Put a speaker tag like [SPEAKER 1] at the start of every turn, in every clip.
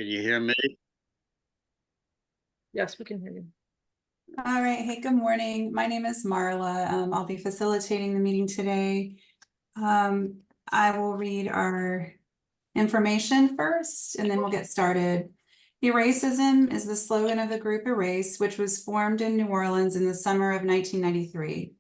[SPEAKER 1] Can you hear me?
[SPEAKER 2] Yes, we can hear you.
[SPEAKER 3] All right. Hey, good morning. My name is Marla. I'll be facilitating the meeting today. I will read our information first, and then we'll get started. Eracism is the slogan of the group Erace, which was formed in New Orleans in the summer of 1993.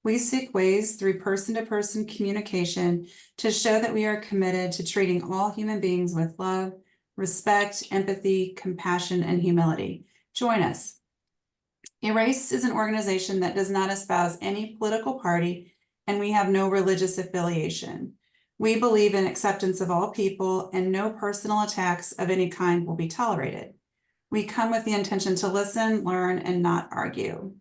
[SPEAKER 3] We seek ways through person-to-person communication to show that we are committed to treating all human beings with love, respect, empathy, compassion, and humility. Join us. Erace is an organization that does not espouse any political party, and we have no religious affiliation. We believe in acceptance of all people, and no personal attacks of any kind will be tolerated. We come with the intention to listen, learn, and not argue.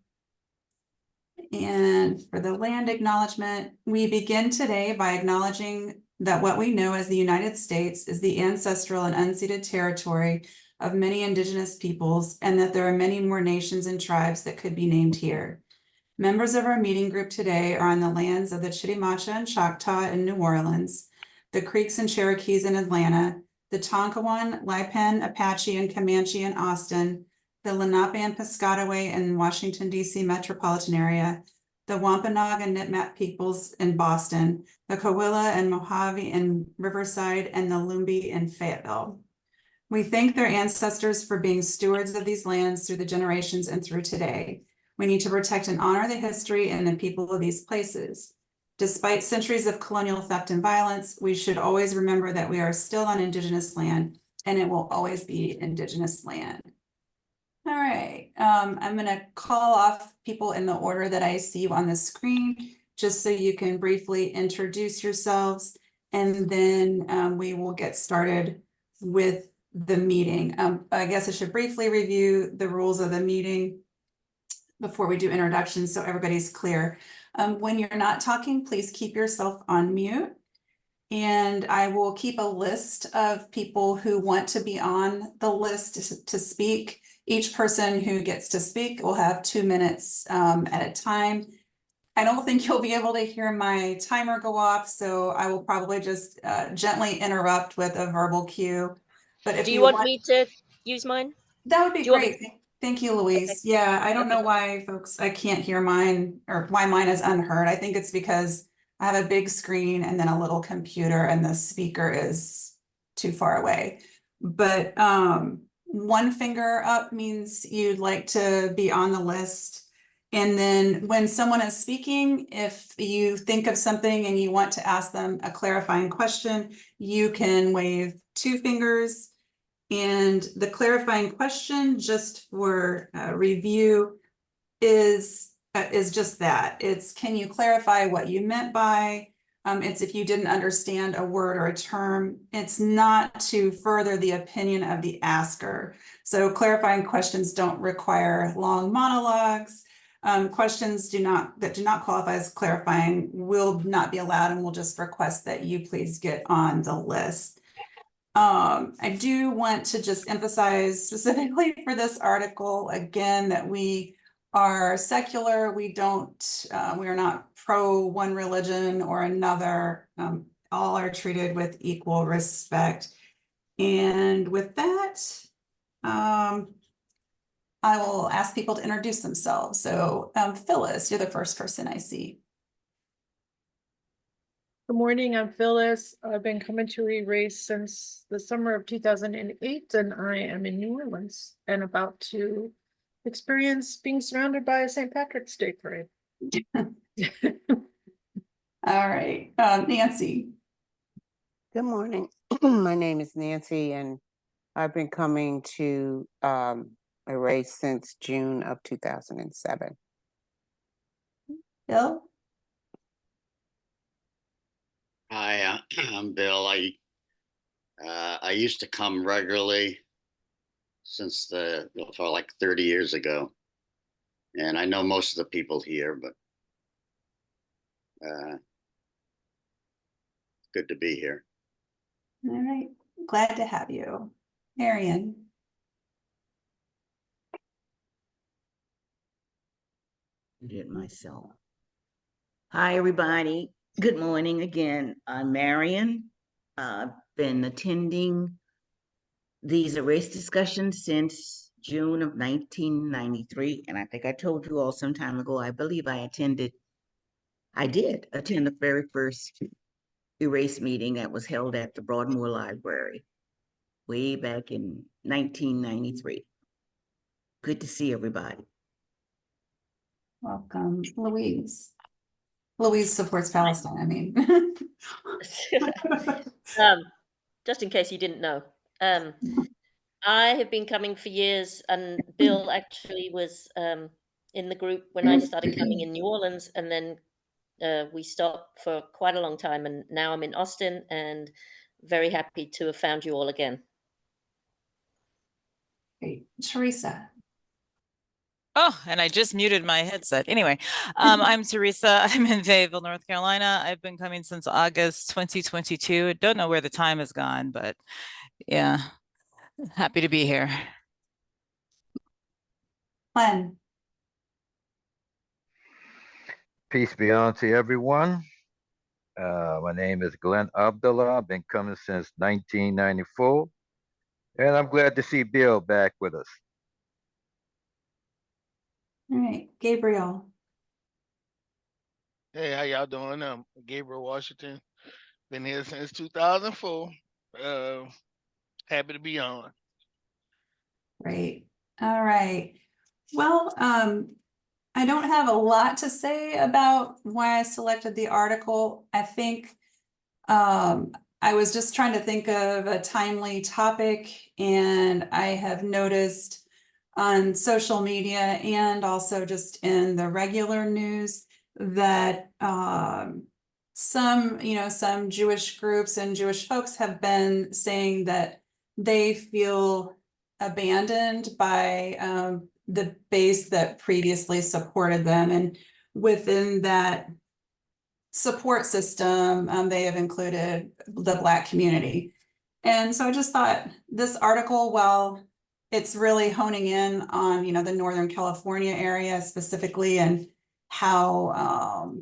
[SPEAKER 3] And for the land acknowledgement, we begin today by acknowledging that what we know as the United States is the ancestral and unceded territory of many indigenous peoples, and that there are many more nations and tribes that could be named here. Members of our meeting group today are on the lands of the Chitimacha and Choctaw in New Orleans, the Creeks and Cherokees in Atlanta, the Tonkawan, Lipan, Apache, and Comanche in Austin, the Lenape and Piscataway in Washington, D.C. metropolitan area, the Wampanoag and Nipmuc peoples in Boston, the Coahuila and Mojave in Riverside, and the Lumbee in Fayetteville. We thank their ancestors for being stewards of these lands through the generations and through today. We need to protect and honor the history and the people of these places. Despite centuries of colonial theft and violence, we should always remember that we are still on Indigenous land, and it will always be Indigenous land. All right, I'm going to call off people in the order that I see on the screen, just so you can briefly introduce yourselves, and then we will get started with the meeting. I guess I should briefly review the rules of the meeting before we do introductions so everybody's clear. When you're not talking, please keep yourself on mute. And I will keep a list of people who want to be on the list to speak. Each person who gets to speak will have 2 minutes at a time. I don't think you'll be able to hear my timer go off, so I will probably just gently interrupt with a verbal cue. But if
[SPEAKER 4] Do you want me to use mine?
[SPEAKER 3] That would be great. Thank you, Louise.
[SPEAKER 4] Okay.
[SPEAKER 3] Yeah, I don't know why I can't hear mine, or why mine is unheard. I think it's because I have a big screen and then a little computer and the speaker is too far away. But one finger up means you'd like to be on the list. And then when someone is speaking, if you think of something and you want to ask them a clarifying question, you can wave 2 fingers. And the clarifying question, just for review, is just that. It's, can you clarify what you meant by? It's if you didn't understand a word or a term. It's not to further the opinion of the asker. So clarifying questions don't require long monologues. Questions that do not qualify as clarifying will not be allowed, and we'll just request that you please get on the list. I do want to just emphasize specifically for this article, again, that we are secular. We are not pro one religion or another. All are treated with equal respect. And with that, I will ask people to introduce themselves. So Phyllis, you're the first person I see.
[SPEAKER 2] Good morning, I'm Phyllis. I've been coming to Erace since the summer of 2008, and I am in New Orleans and about to experience being surrounded by a St. Patrick's Day parade.
[SPEAKER 3] All right, Nancy.
[SPEAKER 5] Good morning. My name is Nancy, and I've been coming to Erace since June of 2007.
[SPEAKER 3] Bill?
[SPEAKER 1] Hi, I'm Bill. I used to come regularly for like 30 years ago, and I know most of the people here, but good to be here.
[SPEAKER 3] All right, glad to have you. Marion.
[SPEAKER 6] Did myself. Hi, everybody. Good morning again. I'm Marion. I've been attending these Erace discussions since June of 1993. And I think I told you all some time ago, I believe I did attend the very first Erace meeting that was held at the Broadmoor Library way back in 1993. Good to see everybody.
[SPEAKER 3] Welcome, Louise. Louise supports Palestine, I mean.
[SPEAKER 4] Just in case you didn't know, I have been coming for years, and Bill actually was in the group when I started coming in New Orleans, and then we stopped for quite a long time, and now I'm in Austin, and very happy to have found you all again.
[SPEAKER 3] Great. Teresa.
[SPEAKER 7] Oh, and I just muted my headset. Anyway, I'm Teresa. I'm in Fayetteville, North Carolina. I've been coming since August 2022. Don't know where the time has gone, but yeah, happy to be here.
[SPEAKER 3] Glenn.
[SPEAKER 8] Peace be unto everyone. My name is Glenn Abdullah. I've been coming since 1994, and I'm glad to see Bill back with us.
[SPEAKER 3] All right, Gabriel.
[SPEAKER 9] Hey, how y'all doing? Gabriel Washington. Been here since 2004. Happy to be on.
[SPEAKER 3] Great. All right. Well, I don't have a lot to say about why I selected the article. I think I was just trying to think of a timely topic, and I have noticed on social media and also just in the regular news that some Jewish groups and Jewish folks have been saying that they feel abandoned by the base that previously supported them. And within that support system, they have included the Black community. And so I just thought this article, while it's really honing in on, the Northern California area specifically, and how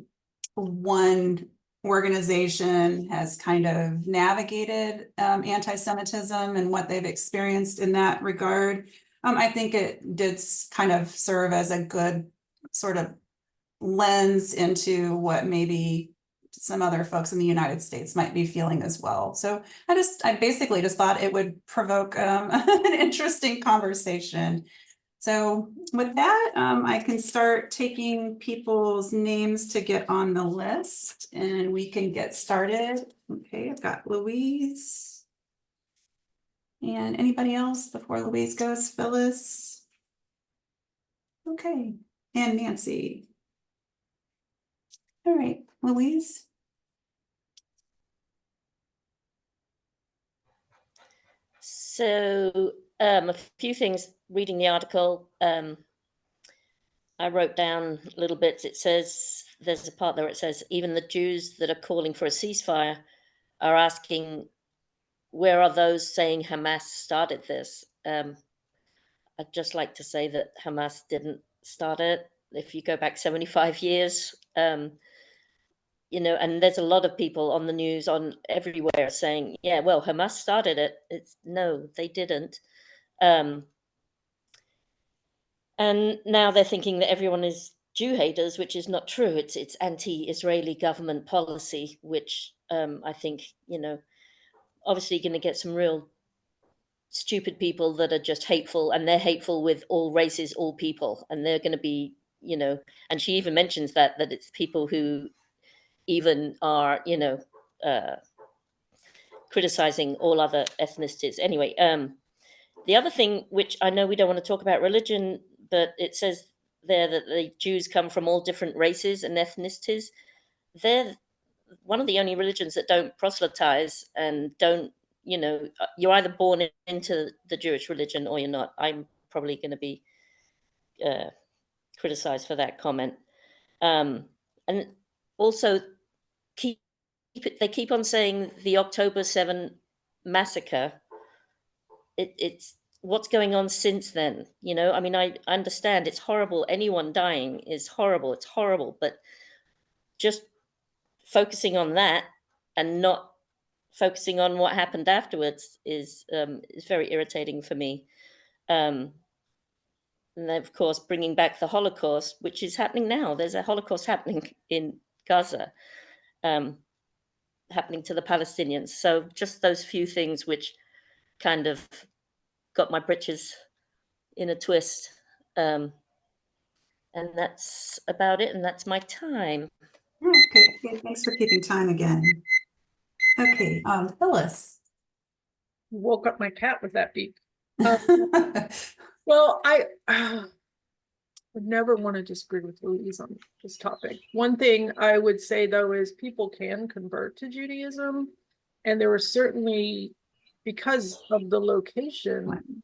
[SPEAKER 3] one organization has kind of navigated anti-Semitism and what they've experienced in that regard. I think it did kind of serve as a good sort of lens into what maybe some other folks in the United States might be feeling as well. So I basically just thought it would provoke an interesting conversation. So with that, I can start taking people's names to get on the list, and we can get started. Okay, I've got Louise. And anybody else before Louise goes? Phyllis. Okay, and Nancy. All right, Louise.
[SPEAKER 4] So a few things reading the article. I wrote down little bits. It says, there's a part there, it says, even the Jews that are calling for a ceasefire are asking, where are those saying Hamas started this? I'd just like to say that Hamas didn't start it. If you go back 75 years, and there's a lot of people on the news on everywhere saying, yeah, well, Hamas started it. No, they didn't. And now they're thinking that everyone is Jew haters, which is not true. It's anti-Israeli government policy, which I think, obviously going to get some real stupid people that are just hateful, and they're hateful with all races, all people, and they're going to be, and she even mentions that it's people who even are, criticizing all other ethnicities. Anyway, the other thing, which I know we don't want to talk about religion, but it says there that the Jews come from all different races and ethnicities. They're one of the only religions that don't proselytize and don't, you're either born into the Jewish religion or you're not. I'm probably going to be criticized for that comment. And also, they keep on saying the October 7 massacre. It's what's going on since then. I understand it's horrible. Anyone dying is horrible. It's horrible. But just focusing on that and not focusing on what happened afterwards is very irritating for me. And then, of course, bringing back the Holocaust, which is happening now. There's a Holocaust happening in Gaza, happening to the Palestinians. So just those few things which kind of got my britches in a twist. And that's about it. And that's my time.
[SPEAKER 3] Okay, thanks for keeping time again. Okay, Phyllis.
[SPEAKER 2] Woke up my cat with that beep. Well, I would never want to disagree with Louise on this topic. One thing I would say, though, is people can convert to Judaism. And there were certainly, because of the location,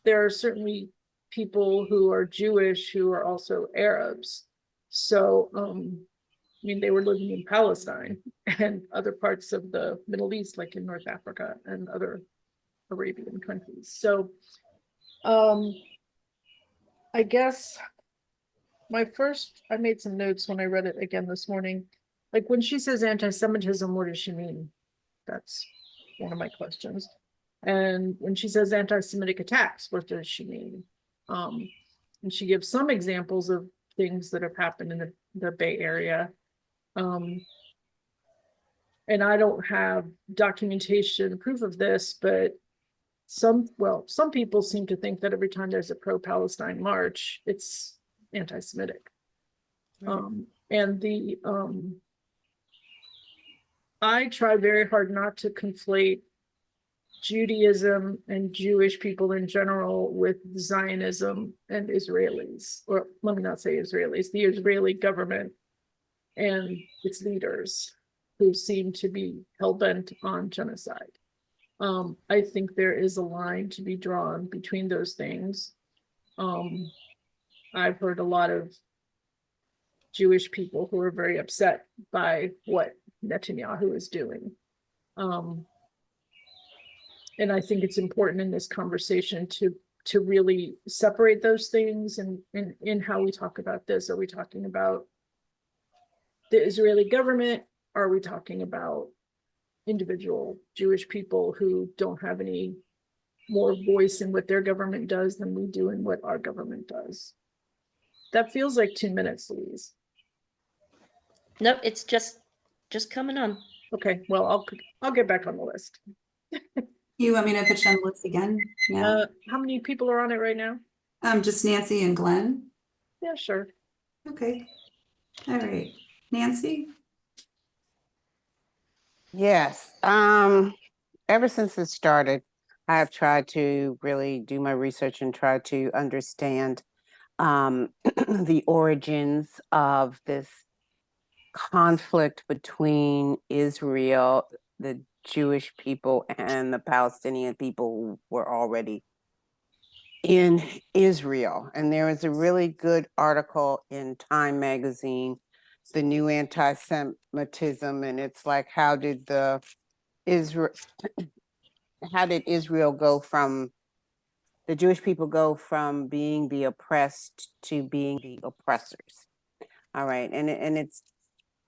[SPEAKER 2] there are certainly people who are Jewish who are also Arabs. So, I mean, they were living in Palestine and other parts of the Middle East, like in North Africa and other Arabian countries. So, I guess I made some notes when I read it again this morning. Like when she says anti-Semitism, what does she mean? That's one of my questions. And when she says anti-Semitic attacks, what does she mean? And she gives some examples of things that have happened in the Bay Area. And I don't have documentation, proof of this, but some people seem to think that every time there's a pro-Palestine march, it's anti-Semitic. And I try very hard not to conflate Judaism and Jewish people in general with Zionism and Israelis, or let me not say Israelis, the Israeli government and its leaders who seem to be hell-bent on genocide. I think there is a line to be drawn between those things. I've heard a lot of Jewish people who are very upset by what Netanyahu is doing. And I think it's important in this conversation to really separate those things and in how we talk about this. Are we talking about the Israeli government? Are we talking about individual Jewish people who don't have any more voice in what their government does than we do in what our government does? That feels like 2 minutes, Louise.
[SPEAKER 4] No, it's just coming on.
[SPEAKER 2] Okay, well, I'll get back on the list.
[SPEAKER 3] You want me to put you on the list again? Yeah.
[SPEAKER 2] How many people are on it right now?
[SPEAKER 3] Just Nancy and Glenn.
[SPEAKER 2] Yeah, sure.
[SPEAKER 3] Okay. All right. Nancy?
[SPEAKER 5] Yes. Ever since it started, I have tried to really do my research and try to understand the origins of this conflict between Israel, the Jewish people, and the Palestinian people who were already in Israel. And there is a really good article in Time magazine, The New Anti-Semitism, and it's like, how did Israel go from the Jewish people go from being the oppressed to being the oppressors? All right, and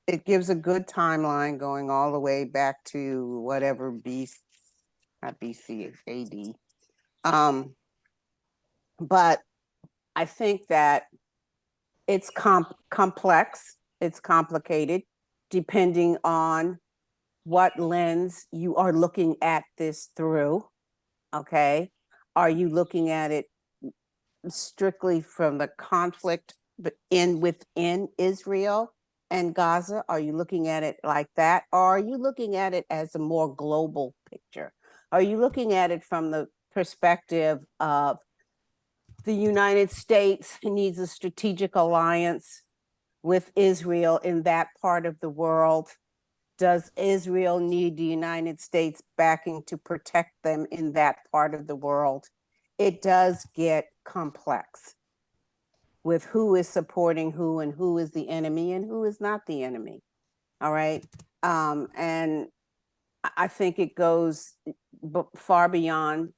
[SPEAKER 5] it gives a good timeline going all the way back to whatever not BC, AD. But I think that it's complex, it's complicated, depending on what lens you are looking at this through, okay? Are you looking at it strictly from the conflict within Israel and Gaza? Are you looking at it like that? Or are you looking at it as a more global picture? Are you looking at it from the perspective of the United States needs a strategic alliance with Israel in that part of the world? Does Israel need the United States backing to protect them in that part of the world? It does get complex with who is supporting who and who is the enemy and who is not the enemy. All right. And I think it goes far beyond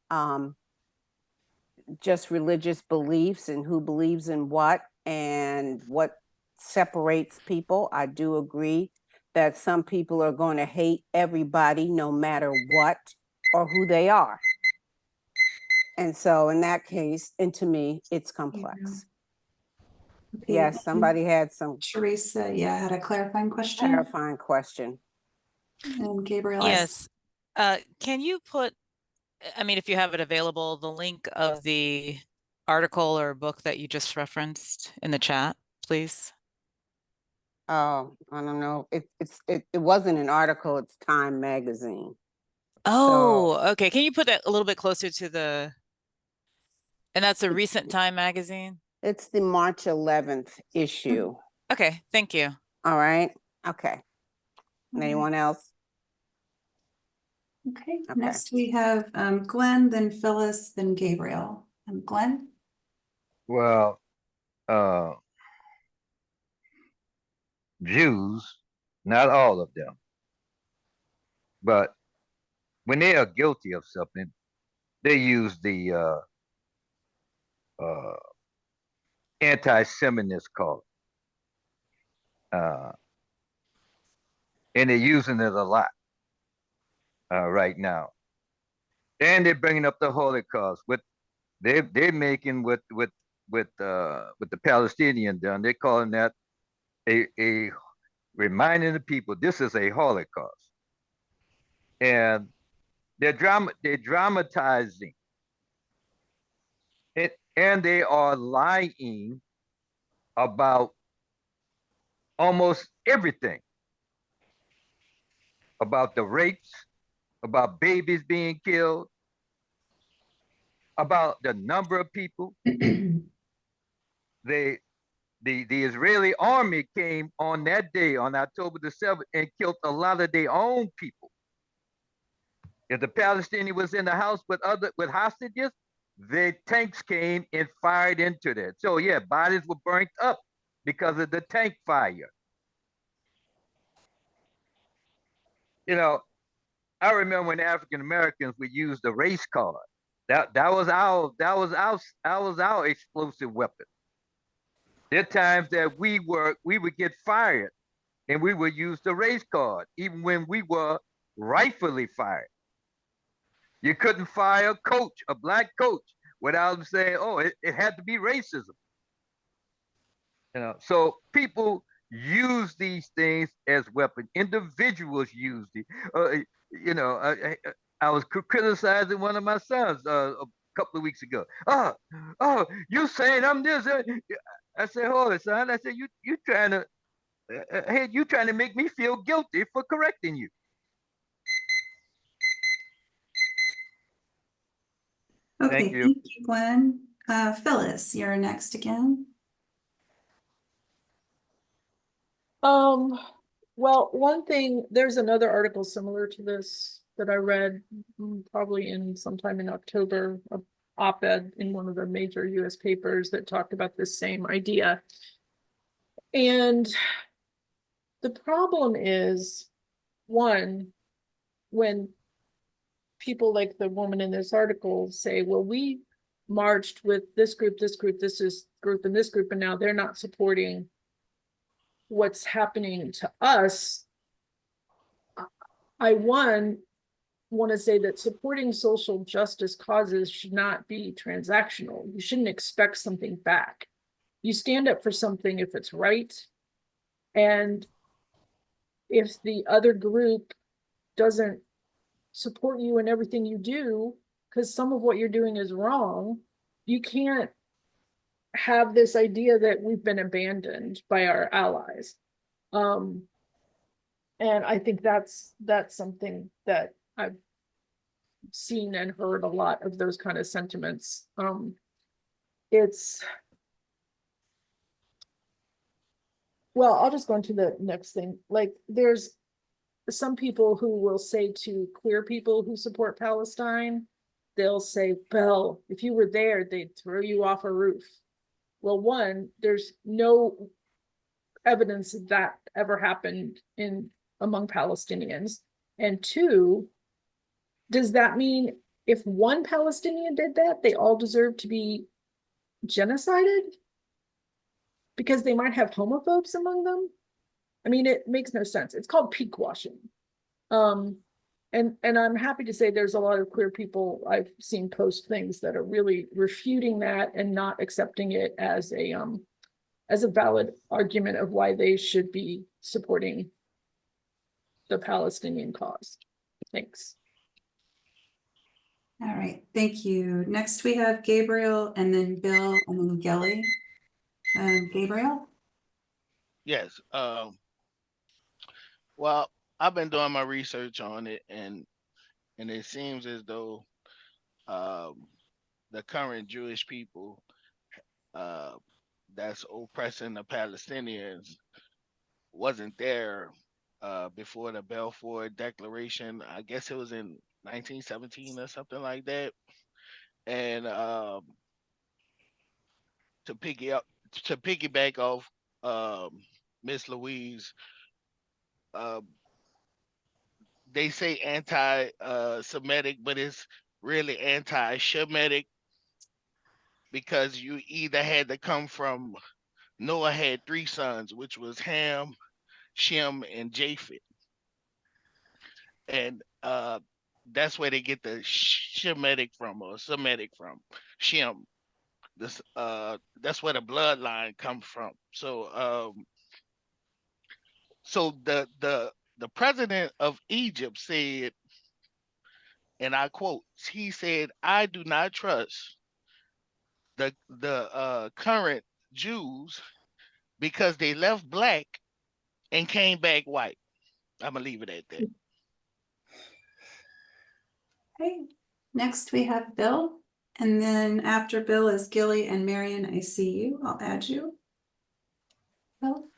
[SPEAKER 5] just religious beliefs and who believes in what and what separates people. I do agree that some people are going to hate everybody no matter what or who they are. And so in that case, and to me, it's complex.
[SPEAKER 3] Okay,
[SPEAKER 5] Yes, somebody had some
[SPEAKER 3] Teresa, yeah, had a clarifying question.
[SPEAKER 5] clarifying question.
[SPEAKER 3] And Gabriel.
[SPEAKER 7] Yes. Can you put, I mean, if you have it available, the link of the article or book that you just referenced in the chat, please?
[SPEAKER 5] Oh, I don't know. It wasn't an article, it's Time magazine.
[SPEAKER 7] Oh, okay. Can you put that a little bit closer to the, and that's a recent Time magazine?
[SPEAKER 5] It's the March 11th issue.
[SPEAKER 7] Okay, thank you.
[SPEAKER 5] All right. Okay. Anyone else?
[SPEAKER 3] Okay,
[SPEAKER 5] Okay.
[SPEAKER 3] next we have Glenn, then Phyllis, then Gabriel. Glenn?
[SPEAKER 8] Well, Jews, not all of them, but when they are guilty of something, they use the anti-Semitist call, and they're using it a lot right now. And they're bringing up the Holocaust. What they're making with the Palestinian done, they're calling that a reminding the people this is a Holocaust, and they're dramatizing it, and they are lying about almost everything, about the rapes, about babies being killed, about the number of people. They the Israeli army came on that day, on October the 7th, and killed a lot of their own people. If the Palestinian was in the house with hostages, the tanks came and fired into that. So yeah, bodies were burnt up because of the tank fire. You know, I remember when African Americans would use the race card. That was our explosive weapon. There are times that we would get fired and we would use the race card, even when we were rightfully fired. You couldn't fire a coach, a black coach, without them saying, oh, it had to be racism. So people use these things as weapons. Individuals use these. I was criticizing one of my sons a couple of weeks ago. Oh, you saying I'm this? I said, hold it, son. I said, you trying to, hey, you trying to make me feel guilty for correcting you.
[SPEAKER 3] Okay,
[SPEAKER 8] Thank you.
[SPEAKER 3] thank you, Glenn. Phyllis, you're next again.
[SPEAKER 2] Well, one thing, there's another article similar to this that I read probably sometime in October, an op-ed in one of the major US papers that talked about this same idea. And the problem is, one, when people like the woman in this article say, well, we marched with this group, this group, this group, and this group, and now they're not supporting what's happening to us. I want to say that supporting social justice causes should not be transactional. You shouldn't expect something back. You stand up for something if it's right. And if the other group doesn't support you in everything you do, because some of what you're doing is wrong, you can't have this idea that we've been abandoned by our allies. And I think that's something that I've seen and heard a lot of those kind of sentiments. Well, I'll just go into the next thing. Like, there's some people who will say to queer people who support Palestine, they'll say, well, if you were there, they'd throw you off a roof. Well, one, there's no evidence that ever happened among Palestinians. And two, does that mean if one Palestinian did that, they all deserve to be genocided? Because they might have homophobes among them? I mean, it makes no sense. It's called peak washing. And I'm happy to say there's a lot of queer people I've seen post things that are really refuting that and not accepting it as a valid argument of why they should be supporting the Palestinian cause. Thanks.
[SPEAKER 3] All right, thank you. Next we have Gabriel and then Bill and then Gelly. Gabriel?
[SPEAKER 9] Yes. Well, I've been doing my research on it, and it seems as though the current Jewish people uh, that's oppressing the Palestinians wasn't there before the Balfour Declaration. I guess it was in 1917 or something like that. And to piggyback off Miss Louise, uh, they say anti-Semitic, but it's really anti-Shemitic, because you either had to come from Noah had 3 sons, which was Ham, Shem, and Japheth, and that's where they get the Shemitic from, or Semitic from, Shem. This that's where the bloodline comes from. So the president of Egypt said, and I quote, he said, "I do not trust the current Jews because they left black and came back white." I'm gonna leave it at that.
[SPEAKER 3] Okay, next we have Bill, and then after Bill is Gilly and Marion. I see you. I'll add you. Bill?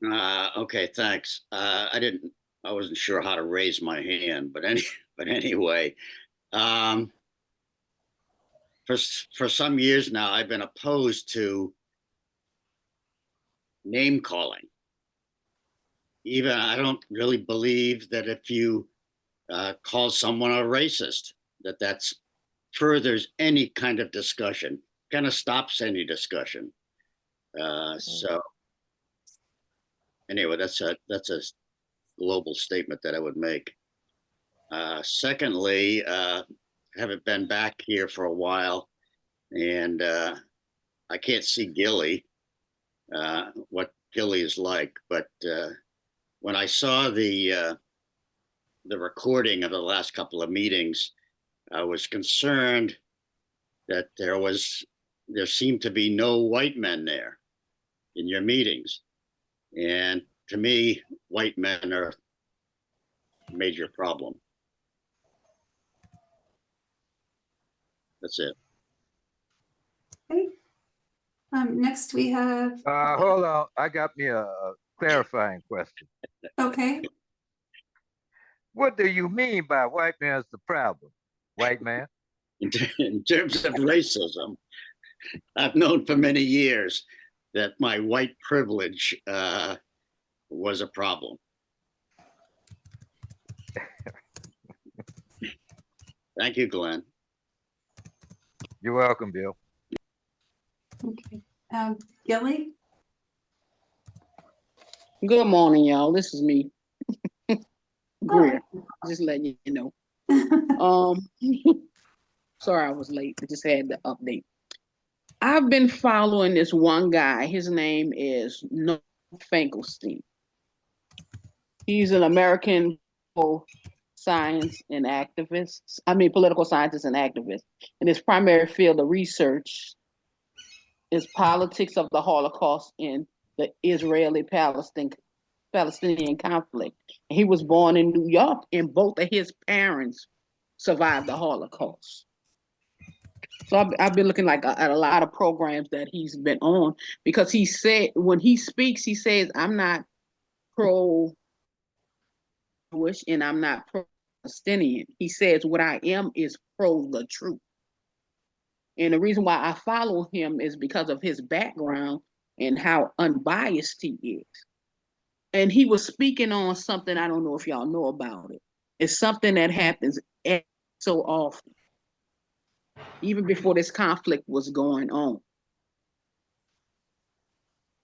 [SPEAKER 1] Okay, thanks. I wasn't sure how to raise my hand, but anyway, um, for some years now, I've been opposed to name calling. Even I don't really believe that if you call someone a racist, that's furthers any kind of discussion, kind of stops any discussion. So anyway, that's a global statement that I would make. Secondly, haven't been back here for a while, and I can't see Gilly, what Gilly is like, but when I saw the recording of the last couple of meetings, I was concerned that there seemed to be no white men there in your meetings. And to me, white men are a major problem. That's it.
[SPEAKER 3] Okay. Next we have,
[SPEAKER 8] Hold on. I got me a clarifying question.
[SPEAKER 3] okay,
[SPEAKER 8] What do you mean by white man's the problem? White man?
[SPEAKER 1] In terms of racism, I've known for many years that my white privilege was a problem. Thank you, Glenn.
[SPEAKER 8] You're welcome, Bill.
[SPEAKER 3] okay. Gilly?
[SPEAKER 10] Good morning, y'all. This is me. Greer.
[SPEAKER 3] Hi.
[SPEAKER 10] Just letting you know. Sorry I was late. I just had the update. I've been following this one guy. His name is Noah Finkelstein. He's an American science and activist. Political scientist and activist. And his primary field of research is politics of the Holocaust in the Israeli-Palestinian conflict. He was born in New York, and both of his parents survived the Holocaust. So I've been looking at a lot of programs that he's been on, because he said, when he speaks, he says, I'm not pro-Jewish and I'm not pro-Palestinian. He says what I am is pro the truth. And the reason why I follow him is because of his background and how unbiased he is. And he was speaking on something, I don't know if y'all know about it. It's something that happens so often, even before this conflict was going on.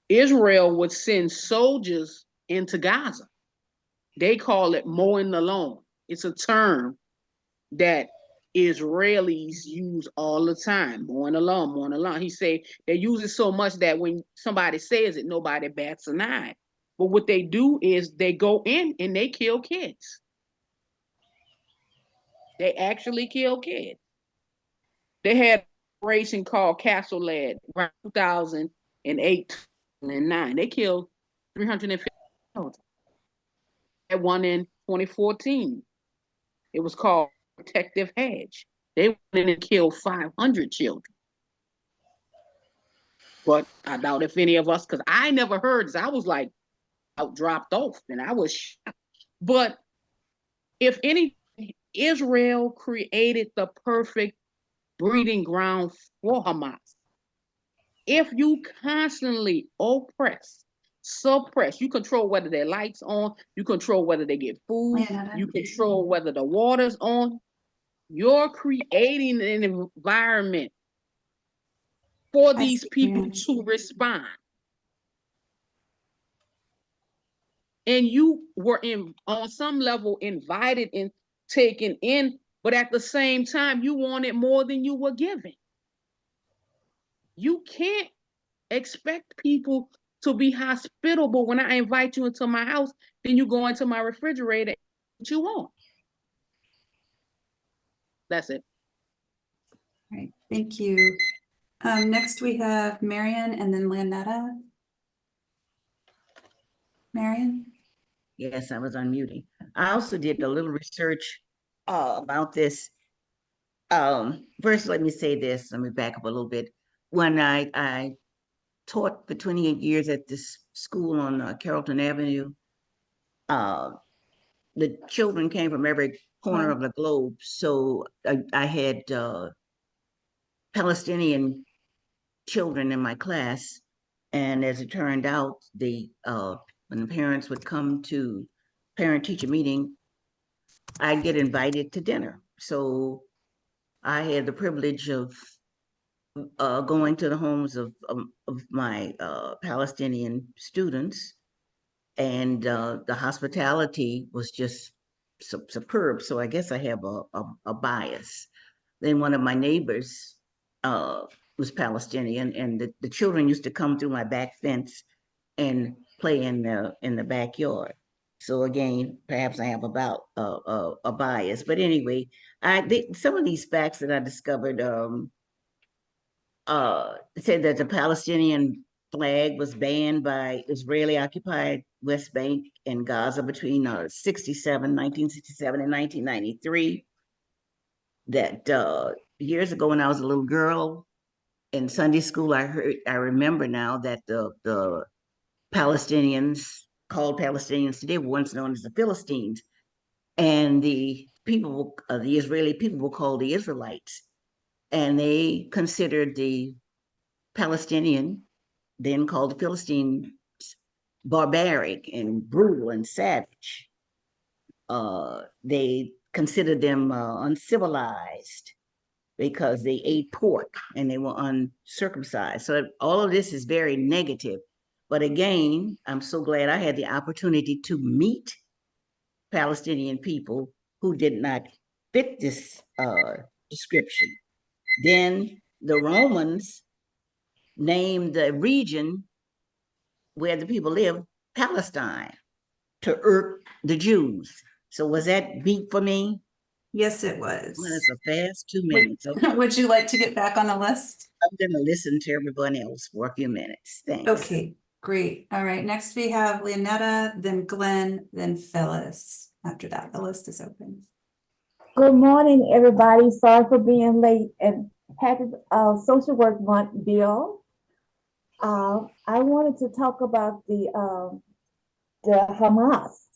[SPEAKER 10] Israel would send soldiers into Gaza. They call it mowing the lawn. It's a term that Israelis use all the time. Mowing the lawn, mowing the lawn. He say they use it so much that when somebody says it, nobody bats an eye. But what they do is they go in and they kill kids. They actually kill kids. They had a operation called Castle Lad around 2008 and 9. They killed 350 children. That one in 2014. It was called Protective Hedge. They went in and killed 500 children. But I doubt if any of us, because I never heard this. I was like, out dropped off, and I was shocked. But if any, Israel created the perfect breeding ground for Hamas. If you constantly oppress, suppress, you control whether their lights on, you control whether they get food, you control whether the water's on, you're creating an environment for these people to respond. And you were on some level invited and taken in, but at the same time, you wanted more than you were given. You can't expect people to be hospitable when I invite you into my house, then you go into my refrigerator and what you want. That's it.
[SPEAKER 3] All right, thank you. Next we have Marion and then Leonetta. Marion?
[SPEAKER 6] Yes, I was unmuting. I also did a little research about this. First, let me say this. Let me back up a little bit. When I taught for 28 years at this school on Carrollton Avenue, the children came from every corner of the globe. So I had Palestinian children in my class. And as it turned out, when the parents would come to parent-teacher meeting, I'd get invited to dinner. So I had the privilege of going to the homes of my Palestinian students, and the hospitality was just superb. So I guess I have a bias. Then one of my neighbors was Palestinian, and the children used to come through my back fence and play in the backyard. So again, perhaps I have about a bias. But anyway, some of these facts that I discovered said that the Palestinian flag was banned by Israeli occupied West Bank and Gaza between 1967 and 1993. That years ago when I was a little girl in Sunday school, I remember now that the Palestinians, called Palestinians today, were once known as the Philistines, and the Israeli people were called the Israelites, and they considered the Palestinian, then called the Philistines, barbaric and brutal and savage. They considered them uncivilized because they ate pork and they were uncircumcised. So all of this is very negative. But again, I'm so glad I had the opportunity to meet Palestinian people who did not fit this description. Then the Romans named the region where the people live Palestine to irk the Jews. So was that beat for me?
[SPEAKER 3] Yes, it was.
[SPEAKER 6] Well, that's a fast 2 minutes. Okay.
[SPEAKER 3] Would you like to get back on the list?
[SPEAKER 6] I'm going to listen to everyone else for a few minutes. Thanks.
[SPEAKER 3] Okay, great. All right, next we have Leonetta, then Glenn, then Phyllis. After that, the list is open.
[SPEAKER 11] Good morning, everybody. Sorry for being late, and happy Social Work Month, Bill. I wanted to talk about the Hamas,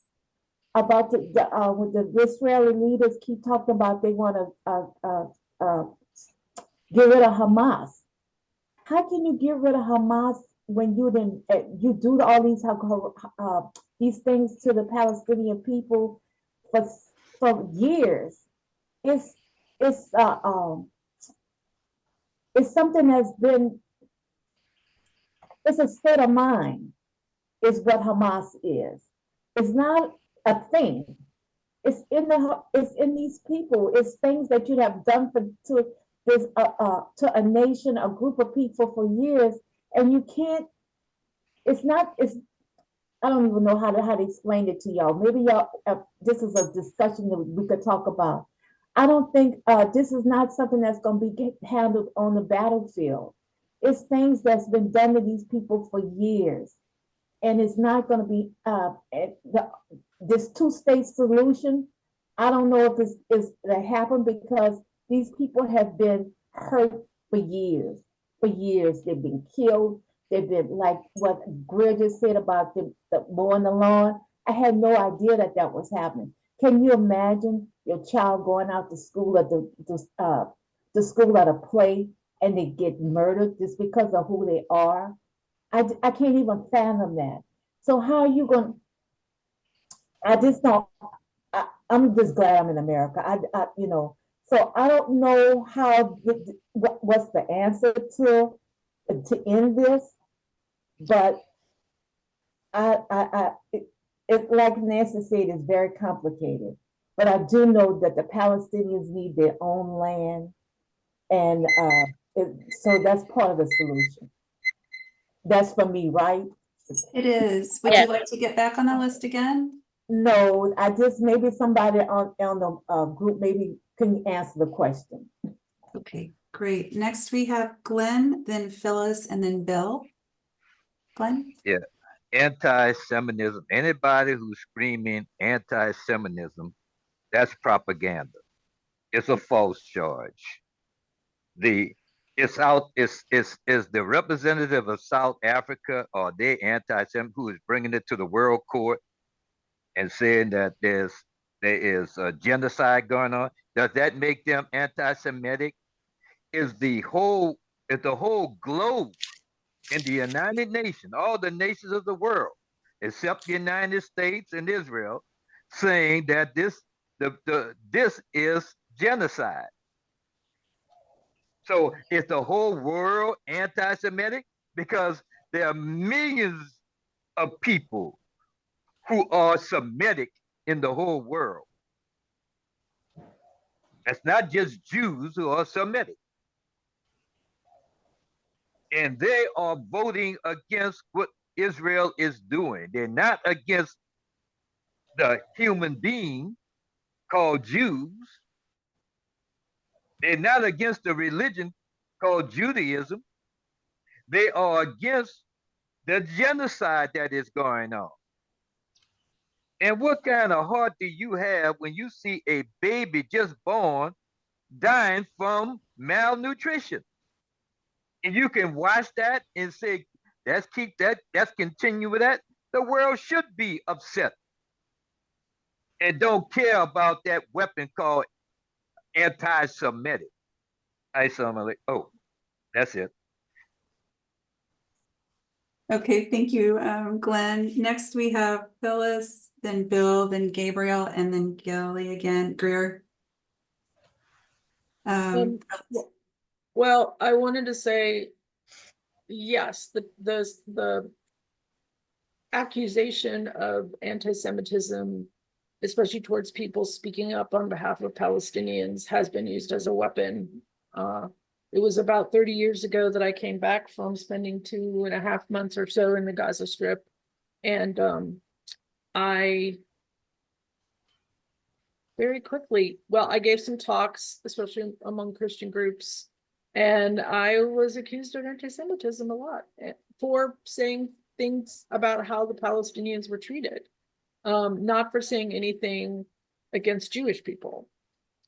[SPEAKER 11] about what the Israeli leaders keep talking about. They want to get rid of Hamas. How can you get rid of Hamas when you do all these things to the Palestinian people for years? It's something that's been, it's a state of mind. is what Hamas is. It's not a thing. It's in these people. It's things that you have done to this to a nation, a group of people for years, and you can't. It's not. It's I don't even know how to explain it to y'all. Maybe y'all, this is a discussion that we could talk about. I don't think this is not something that's going to be handled on the battlefield. It's things that's been done to these people for years, and it's not going to be this two-state solution. I don't know if it's is to happen because these people have been hurt for years. For years, they've been killed. They've been like what Greer just said about the mowing the lawn. I had no idea that that was happening. Can you imagine your child going out to school at the school at a play and they get murdered just because of who they are? I can't even fathom that. So how are you going? I just don't. I'm just glad I'm in America. So I don't know what's the answer to end this, but it like Nancy said, it's very complicated. But I do know that the Palestinians need their own land, and so that's part of the solution. That's for me, right?
[SPEAKER 3] It is. Would
[SPEAKER 4] Yeah.
[SPEAKER 3] you like to get back on the list again?
[SPEAKER 11] No, I just maybe somebody on the group maybe can answer the question.
[SPEAKER 3] Okay, great. Next we have Glenn, then Phyllis, and then Bill. Glenn?
[SPEAKER 8] Yeah. Anti-Semitism. Anybody who's screaming anti-Semitism, that's propaganda. It's a false charge. It's the representative of South Africa or they anti-Semitic who is bringing it to the world court and saying that there is a genocide going on. Does that make them anti-Semitic? Is the whole globe in the United Nations, all the nations of the world, except the United States and Israel, saying that this is genocide. So is the whole world anti-Semitic? Because there are millions of people who are Semitic in the whole world. It's not just Jews who are Semitic. And they are voting against what Israel is doing. They're not against the human being called Jews. They're not against the religion called Judaism. They are against the genocide that is going on. And what kind of heart do you have when you see a baby just born dying from malnutrition? And you can watch that and say, let's continue with that. The world should be upset and don't care about that weapon called anti-Semitic. Oh, that's it.
[SPEAKER 3] Okay, thank you, Glenn. Next we have Phyllis, then Bill, then Gabriel, and then Gilly again. Greer.
[SPEAKER 2] Well, I wanted to say, yes, the accusation of anti-Semitism, especially towards people speaking up on behalf of Palestinians, has been used as a weapon. It was about 30 years ago that I came back from spending 2.5 months or so in the Gaza Strip. And I very quickly, I gave some talks, especially among Christian groups, and I was accused of anti-Semitism a lot for saying things about how the Palestinians were treated, not for saying anything against Jewish people.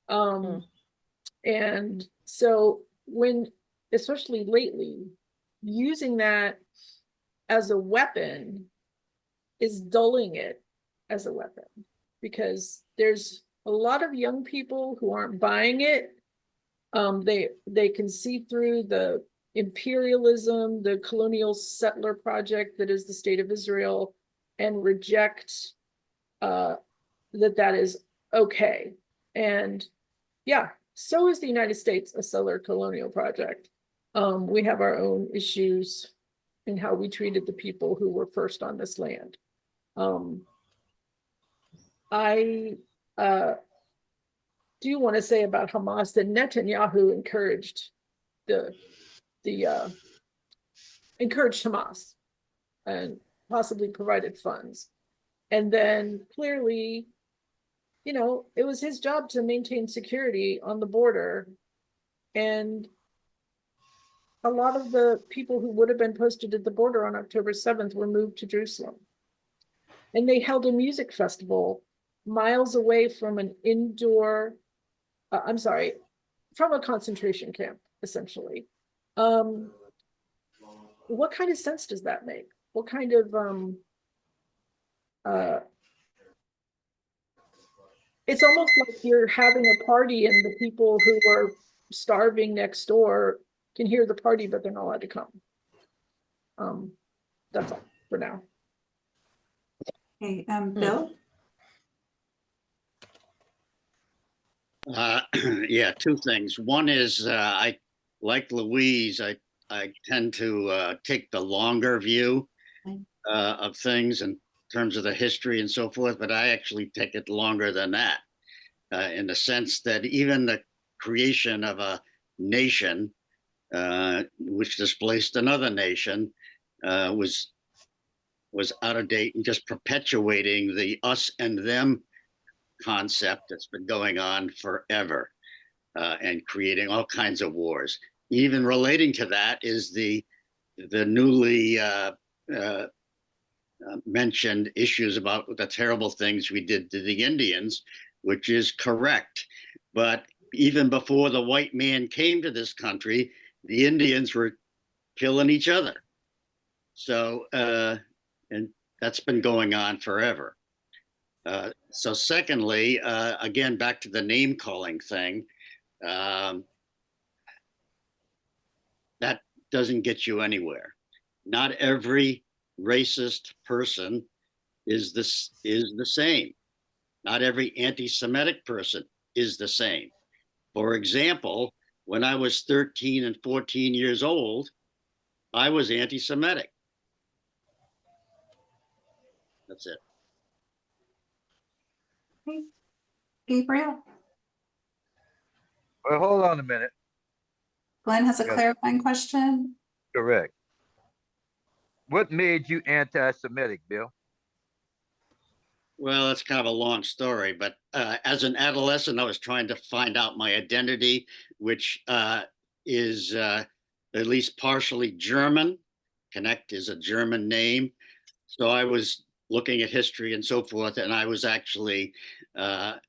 [SPEAKER 2] And so when, especially lately, using that as a weapon is dulling it as a weapon, because there's a lot of young people who aren't buying it. They can see through the imperialism, the colonial settler project that is the state of Israel, and reject that is okay. And yeah, so is the United States a settler colonial project. We have our own issues in how we treated the people who were first on this land. I do want to say about Hamas that Netanyahu encouraged encouraged Hamas and possibly provided funds. And then clearly, you know, it was his job to maintain security on the border. And a lot of the people who would have been posted at the border on October 7th were moved to Jerusalem. And they held a music festival miles away from an indoor, from a concentration camp, essentially. What kind of sense does that make? What kind of, it's almost like you're having a party and the people who are starving next door can hear the party, but they're not allowed to come. That's all for now.
[SPEAKER 3] Okay, Bill?
[SPEAKER 1] Yeah, two things. One is I, like Louise, I tend to take the longer view of things in terms of the history and so forth, but I actually take it longer than that, in the sense that even the creation of a nation, which displaced another nation, was out of date and just perpetuating the us and them concept that's been going on forever, and creating all kinds of wars. Even relating to that is the newly mentioned issues about the terrible things we did to the Indians, which is correct. But even before the white man came to this country, the Indians were killing each other. So, and that's been going on forever. So secondly, again, back to the name calling thing, that doesn't get you anywhere. Not every racist person is the same. Not every anti-Semitic person is the same. For example, when I was 13 and 14 years old, I was anti-Semitic. That's it.
[SPEAKER 3] Okay. Gabriel?
[SPEAKER 8] Well, hold on a minute.
[SPEAKER 3] Glenn has a
[SPEAKER 8] Yes.
[SPEAKER 3] clarifying question.
[SPEAKER 8] Correct. What made you anti-Semitic, Bill?
[SPEAKER 1] Well, it's kind of a long story, but as an adolescent, I was trying to find out my identity, which is at least partially German. Connect is a German name. So I was looking at history and so forth, and I was actually, I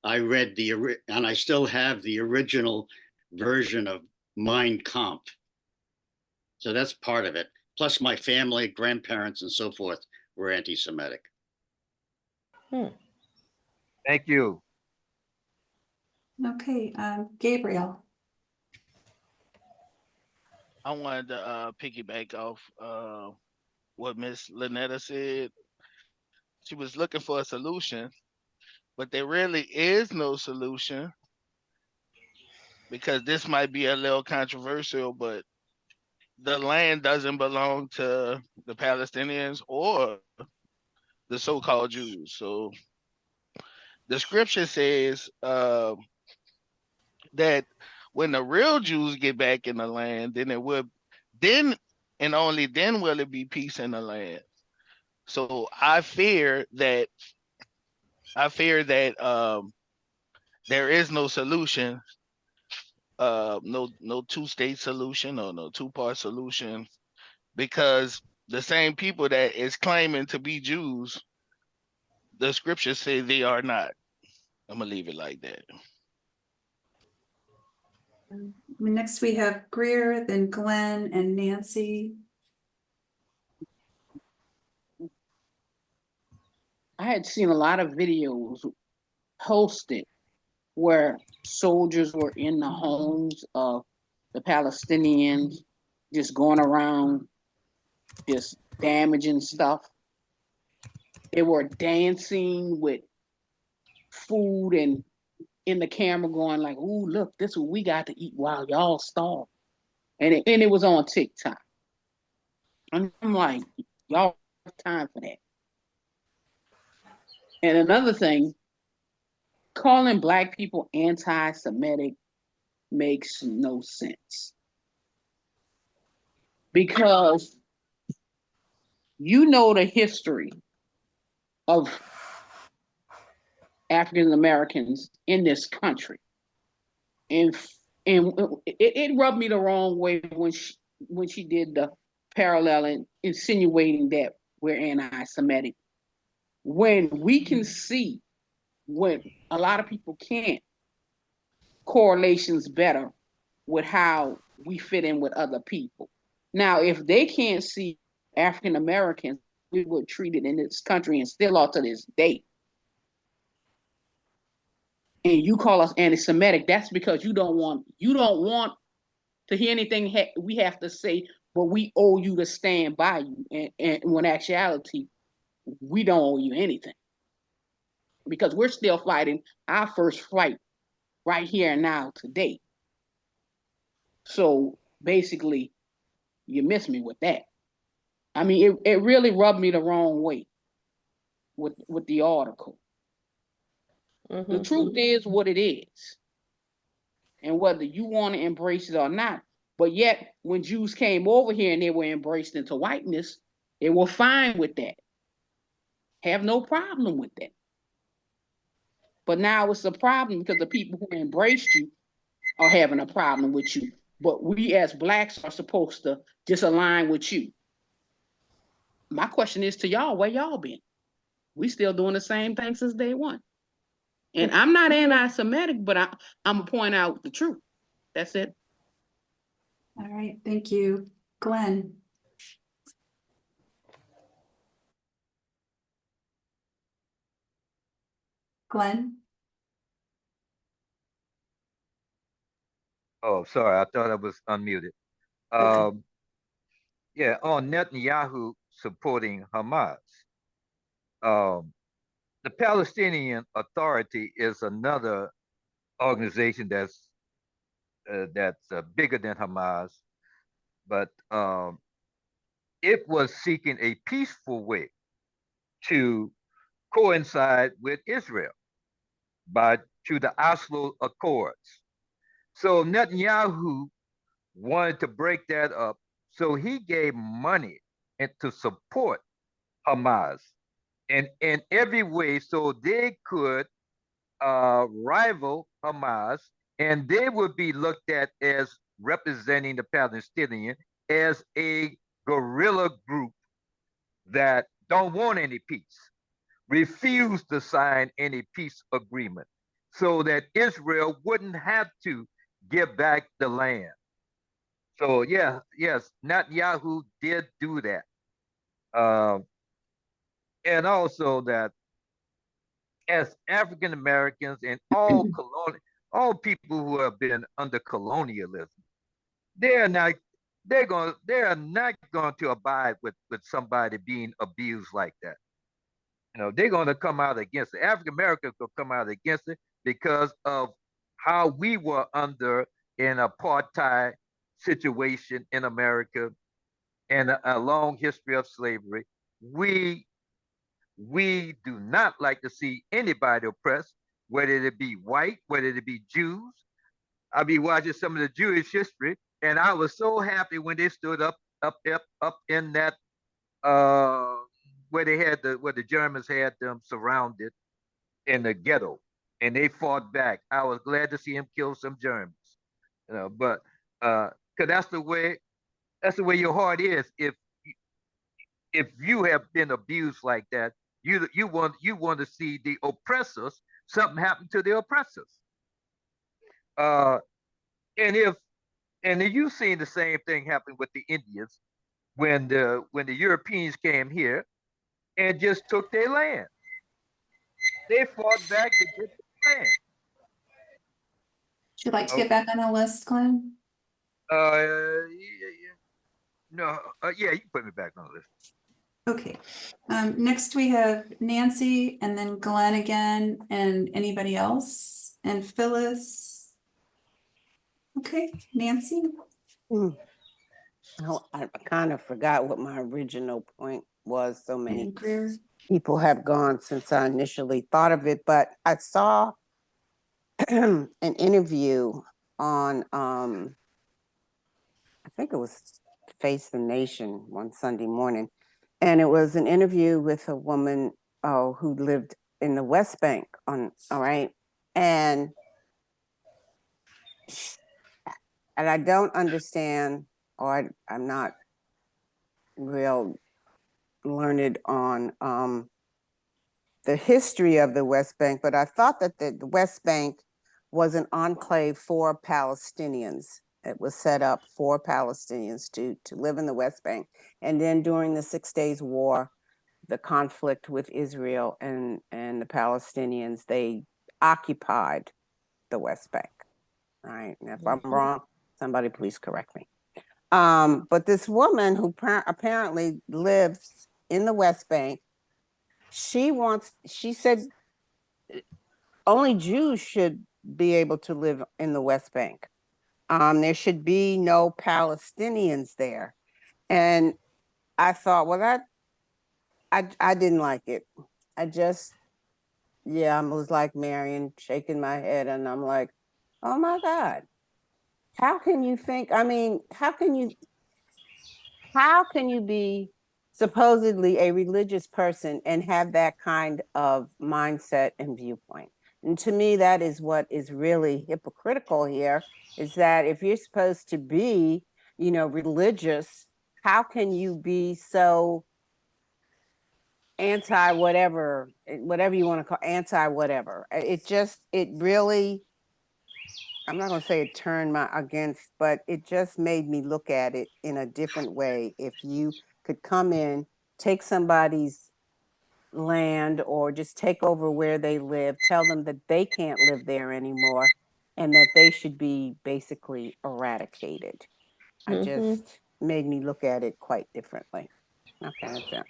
[SPEAKER 1] read and I still have the original version of Mein Kampf. So that's part of it. Plus my family, grandparents, and so forth were anti-Semitic.
[SPEAKER 8] Thank you.
[SPEAKER 3] Okay, Gabriel.
[SPEAKER 9] I wanted to piggyback off what Miss Lynetta said. She was looking for a solution, but there really is no solution, because this might be a little controversial, but the land doesn't belong to the Palestinians or the so-called Jews. So the scripture says that when the real Jews get back in the land, then and only then will it be peace in the land. So I fear that there is no solution, no two-state solution or no two-part solution, because the same people that is claiming to be Jews, the scriptures say they are not. I'm gonna leave it like that.
[SPEAKER 3] Next we have Greer, then Glenn and Nancy.
[SPEAKER 10] I had seen a lot of videos posted where soldiers were in the homes of the Palestinians, just going around, just damaging stuff. They were dancing with food and in the camera going like, "Ooh, look, this is what we got to eat while y'all starve." And it was on TikTok. And I'm like, y'all have time for that. And another thing, calling Black people anti-Semitic makes no sense. Because you know the history of African Americans in this country. And it rubbed me the wrong way when she did the parallel and insinuating that we're anti-Semitic. When we can see, when a lot of people can't, correlations better with how we fit in with other people. Now, if they can't see African Americans, we were treated in this country and still are to this day. And you call us anti-Semitic, that's because you don't want to hear anything we have to say, but we owe you to stand by you. And when actuality, we don't owe you anything. Because we're still fighting our first fight right here and now today. So basically, you miss me with that. I mean, it really rubbed me the wrong way with the article. The truth is what it is. And whether you want to embrace it or not. But yet, when Jews came over here and they were embraced into whiteness, they were fine with that. Have no problem with that. But now it's a problem because the people who embraced you are having a problem with you. But we as Blacks are supposed to just align with you. My question is to y'all, where y'all been? We still doing the same thing since day one. And I'm not anti-Semitic, but I'm gonna point out the truth. That's it.
[SPEAKER 3] All right, thank you. Glenn. Glenn?
[SPEAKER 8] Oh, sorry, I thought I was unmuted.
[SPEAKER 3] Okay.
[SPEAKER 8] Yeah, on Netanyahu supporting Hamas. Um, the Palestinian Authority is another organization that's bigger than Hamas, but it was seeking a peaceful way to coincide with Israel by through the Oslo Accords. So Netanyahu wanted to break that up, so he gave money and to support Hamas in every way so they could rival Hamas, and they would be looked at as representing the Palestinian as a guerrilla group that don't want any peace, refuse to sign any peace agreement, so that Israel wouldn't have to give back the land. So yeah, yes, Netanyahu did do that, and also that as African Americans and all people who have been under colonialism, they are not they are not going to abide with somebody being abused like that. They're going to come out against it. African Americans will come out against it because of how we were under an apartheid situation in America and a long history of slavery. We do not like to see anybody oppressed, whether it be white, whether it be Jews. I'll be watching some of the Jewish history, and I was so happy when they stood up in that uh, where the Germans had them surrounded in the ghetto, and they fought back. I was glad to see him kill some Germans, but because that's the way your heart is. If you have been abused like that, you want to see the oppressors, something happen to the oppressors. Uh, and if you've seen the same thing happen with the Indians when the Europeans came here and just took their land. They fought back to get the land.
[SPEAKER 3] Would you like to
[SPEAKER 8] Oh,
[SPEAKER 3] get back on the list, Glenn?
[SPEAKER 8] no, yeah, you can put me back on the list.
[SPEAKER 3] Okay. Next we have Nancy and then Glenn again and anybody else and Phyllis. Okay, Nancy.
[SPEAKER 5] Mm. Oh, I kind of forgot what my original point was. So many
[SPEAKER 3] And Greer.
[SPEAKER 5] people have gone since I initially thought of it, but I saw an interview on I think it was Face the Nation one Sunday morning, and it was an interview with a woman who lived in the West Bank all right, and and I don't understand, or I'm not real learned on the history of the West Bank, but I thought that the West Bank was an enclave for Palestinians. It was set up for Palestinians to live in the West Bank. And then during the 6 Days War, the conflict with Israel and the Palestinians, they occupied the West Bank. All right. And if I'm wrong, somebody please correct me. But this woman who apparently lives in the West Bank, she said only Jews should be able to live in the West Bank. There should be no Palestinians there. And I thought, well, I didn't like it. I just, I was like Marion, shaking my head, and I'm like, oh my God, how can you think? I mean, how can you be supposedly a religious person and have that kind of mindset and viewpoint? And to me, that is what is really hypocritical here, is that if you're supposed to be, religious, how can you be so anti whatever you want to call anti whatever? It really, I'm not going to say it turned my against, but it just made me look at it in a different way. If you could come in, take somebody's land or just take over where they live, tell them that they can't live there anymore and that they should be basically eradicated. I just made me look at it quite differently. Okay, that's it.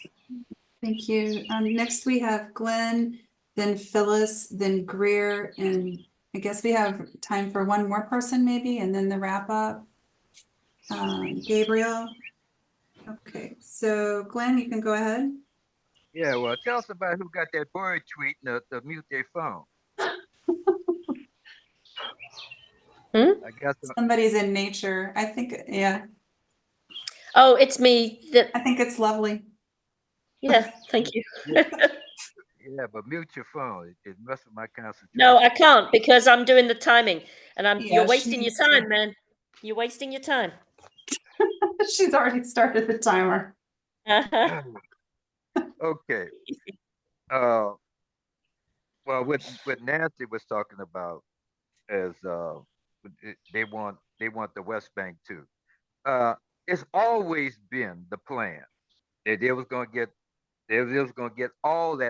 [SPEAKER 3] Thank you. Next we have Glenn, then Phyllis, then Greer, and I guess we have time for one more person maybe, and then the wrap up. Gabriel. Okay, so Glenn, you can go ahead.
[SPEAKER 8] Yeah, well, tell somebody who got that bird tweeting to mute their phone. I guess.
[SPEAKER 3] Somebody's in nature. I think, yeah.
[SPEAKER 4] Oh, it's me.
[SPEAKER 3] I think it's lovely.
[SPEAKER 4] Yeah, thank you.
[SPEAKER 8] Yeah, but mute your phone. It messes with my concentration.
[SPEAKER 4] No, I can't because I'm doing the timing, and you're
[SPEAKER 3] Yeah,
[SPEAKER 4] wasting your
[SPEAKER 3] she's
[SPEAKER 4] time, man. You're wasting your time.
[SPEAKER 3] she's already started the timer.
[SPEAKER 8] Okay. Well, what Nancy was talking about is they want the West Bank too. It's always been the plan that they was gonna get all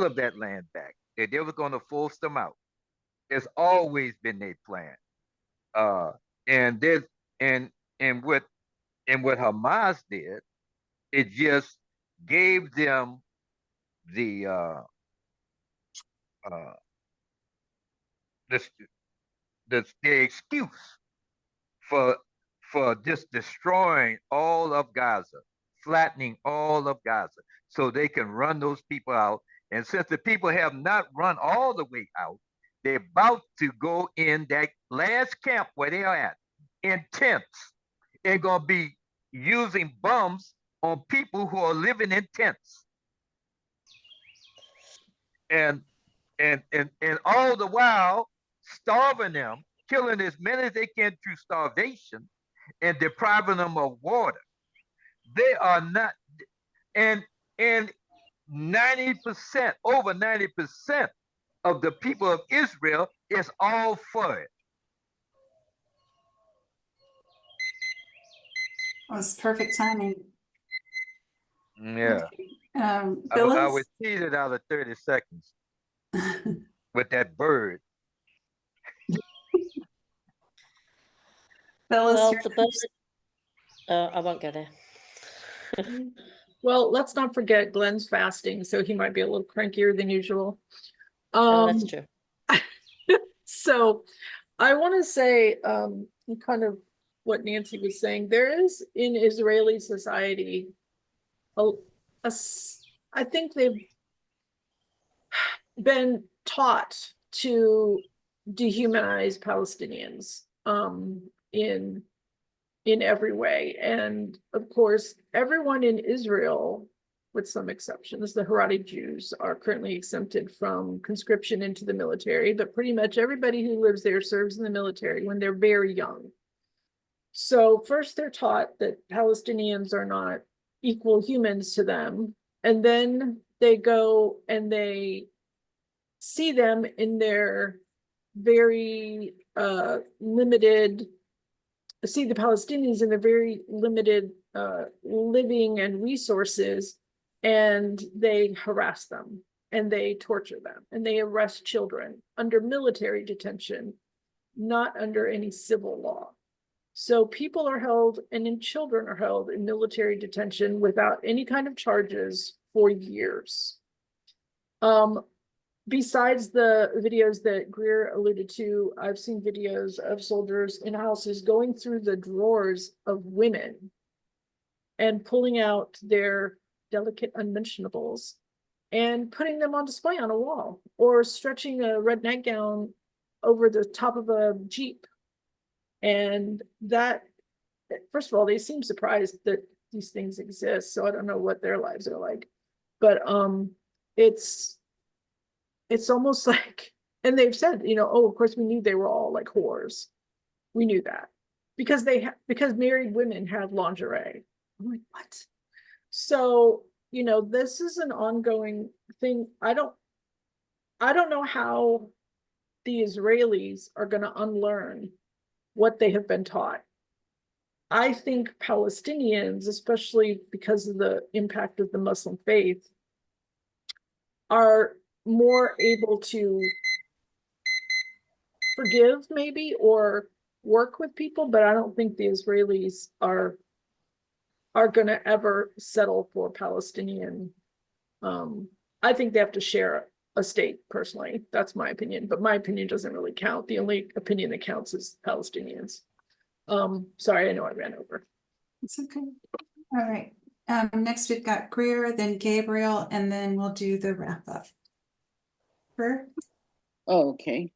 [SPEAKER 8] of that land back. That they was gonna force them out. It's always been their plan. And this and and what Hamas did, it just gave them the uh this the excuse for just destroying all of Gaza, flattening all of Gaza, so they can run those people out. And since the people have not run all the way out, they're about to go in that last camp where they are at in tents. They're gonna be using bombs on people who are living in tents. And and all the while starving them, killing as many as they can through starvation, and depriving them of water. They are not, and 90%, over 90% of the people of Israel is all for it.
[SPEAKER 3] It was perfect timing.
[SPEAKER 8] Yeah. I
[SPEAKER 3] Phyllis?
[SPEAKER 8] was cheated out of 30 seconds with that bird.
[SPEAKER 3] Phyllis,
[SPEAKER 4] Well, the birds. I won't go there.
[SPEAKER 2] Well, let's not forget Glenn's fasting, so he might be a little crankier than usual.
[SPEAKER 4] That's true.
[SPEAKER 2] So I want to say, kind of what Nancy was saying. There is in Israeli society, a, I think they've been taught to dehumanize Palestinians in every way. And of course, everyone in Israel, with some exceptions, the Haredi Jews are currently exempted from conscription into the military, but pretty much everybody who lives there serves in the military when they're very young. So first they're taught that Palestinians are not equal humans to them, and then they go and they see them in their very limited, see the Palestinians in their very limited living and resources, and they harass them and they torture them and they arrest children under military detention, not under any civil law. So people are held, and then children are held in military detention without any kind of charges for years. Besides the videos that Greer alluded to, I've seen videos of soldiers in houses going through the drawers of women and pulling out their delicate unmentionables and putting them on display on a wall, or stretching a red nightgown over the top of a Jeep. And that, first of all, they seem surprised that these things exist. So I don't know what their lives are like, but it's almost like, and they've said, oh, of course we knew they were all like whores. We knew that because because married women have lingerie. I'm like, what? So, this is an ongoing thing. I don't know how the Israelis are going to unlearn what they have been taught. I think Palestinians, especially because of the impact of the Muslim faith, are more able to forgive maybe or work with people, but I don't think the Israelis are going to ever settle for Palestinian. I think they have to share a state personally. That's my opinion, but my opinion doesn't really count. The only opinion that counts is Palestinians. Sorry, I know I ran over.
[SPEAKER 3] It's okay. All right. Next we've got Greer, then Gabriel, and then we'll do the wrap up. Greer?
[SPEAKER 10] Okay.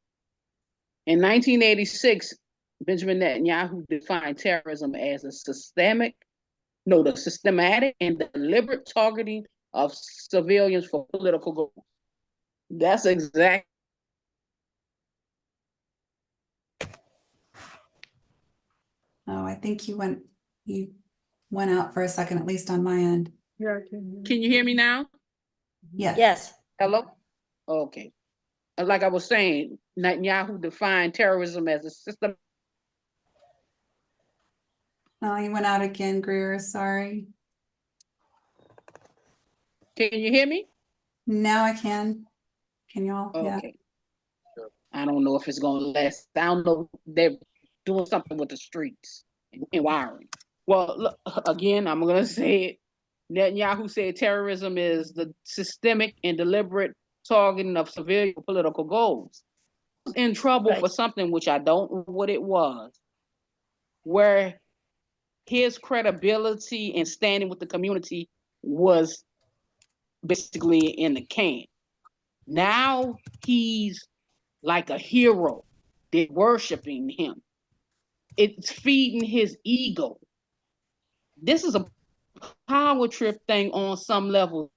[SPEAKER 10] In 1986, Benjamin Netanyahu defined terrorism as the systematic and deliberate targeting of civilians for political goals. That's exactly.
[SPEAKER 3] Oh, I think you went out for a second, at least on my end.
[SPEAKER 2] Yeah,
[SPEAKER 10] Can you hear me now?
[SPEAKER 3] Yes.
[SPEAKER 4] Yes.
[SPEAKER 10] Hello? Okay. Like I was saying, Netanyahu defined terrorism as a system.
[SPEAKER 3] Oh, you went out again, Greer. Sorry.
[SPEAKER 10] Can you hear me?
[SPEAKER 3] Now I can. Can y'all?
[SPEAKER 10] Okay. Yeah. I don't know if it's gonna last. I don't know. They're doing something with the streets and wiring. Well, look, again, I'm gonna say it. Netanyahu said terrorism is the systemic and deliberate targeting of civilian political goals. In trouble for something which I don't know what it was, where his credibility and standing with the community was basically in the can. Now he's like a hero. They're worshiping him. It's feeding his ego. This is a power trip thing on some level.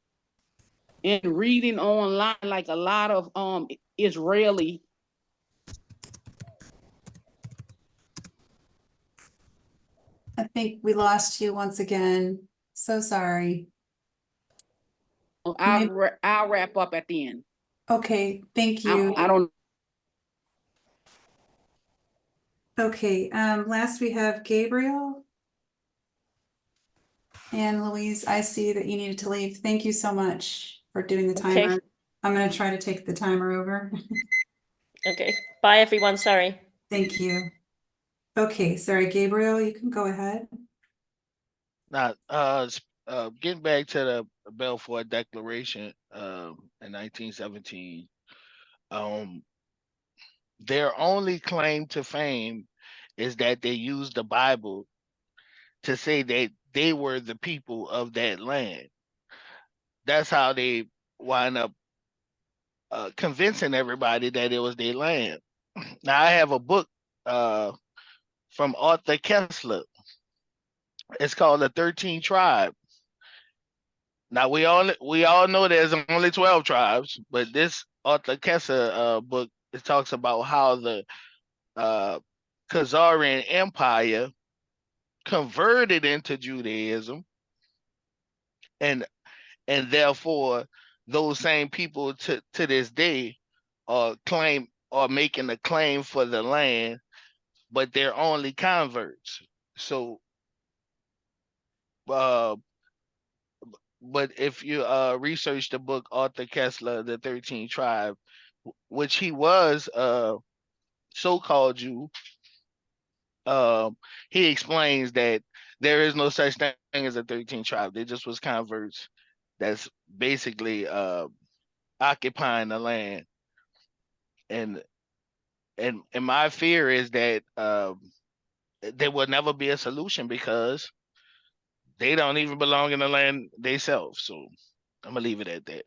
[SPEAKER 10] And reading online, like a lot of Israeli.
[SPEAKER 3] I think we lost you once again. So sorry.
[SPEAKER 10] I'll wrap up at the end.
[SPEAKER 3] Okay, thank you.
[SPEAKER 10] I don't.
[SPEAKER 3] Okay, last we have Gabriel. And Louise, I see that you needed to leave. Thank you so much for doing the
[SPEAKER 4] Okay.
[SPEAKER 3] timer. I'm gonna try to take the timer over.
[SPEAKER 4] Okay. Bye, everyone. Sorry.
[SPEAKER 3] Thank you. Okay, sorry, Gabriel, you can go ahead.
[SPEAKER 9] Now, getting back to the Balfour Declaration in 1917, their only claim to fame is that they used the Bible to say that they were the people of that land. That's how they wind up convincing everybody that it was their land. Now, I have a book uh, from Arthur Kessler. It's called The 13 Tribe. Now we all know there's only 12 tribes, but this Arthur Kessler book, it talks about how the uh, Khazarian Empire converted into Judaism, and therefore those same people to this day are making a claim for the land, but they're only converts. So uh but if you research the book Arthur Kessler, The 13 Tribe, which he was so-called Jew, he explains that there is no such thing as a 13 tribe. They just was converts that's basically occupying the land. And my fear is that there will never be a solution because they don't even belong in the land themselves. So I'm gonna leave it at that.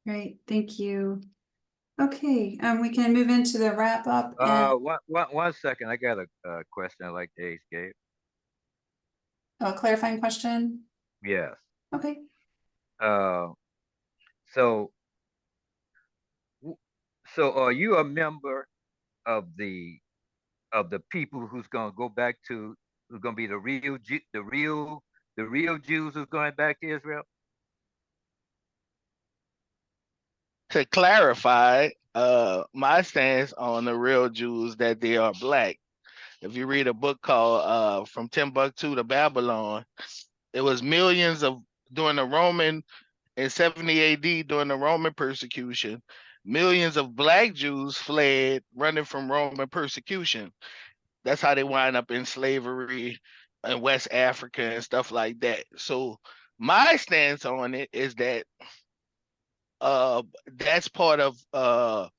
[SPEAKER 3] Great, thank you. Okay, we can move into the wrap up. And
[SPEAKER 8] One second. I got a question I'd like to ask Gabe.
[SPEAKER 3] a clarifying question.
[SPEAKER 8] Yes.
[SPEAKER 3] Okay.
[SPEAKER 8] So, so are you a member of the people who's gonna go back to, who's gonna be the real Jews who's going back to Israel?
[SPEAKER 9] To clarify, my stance on the real Jews that they are black. If you read a book called From Timbuktu to Babylon, it was millions of during the Roman in 70 AD during the Roman persecution, millions of black Jews fled running from Roman persecution. That's how they wind up in slavery in West Africa and stuff like that. So my stance on it is that that's part of the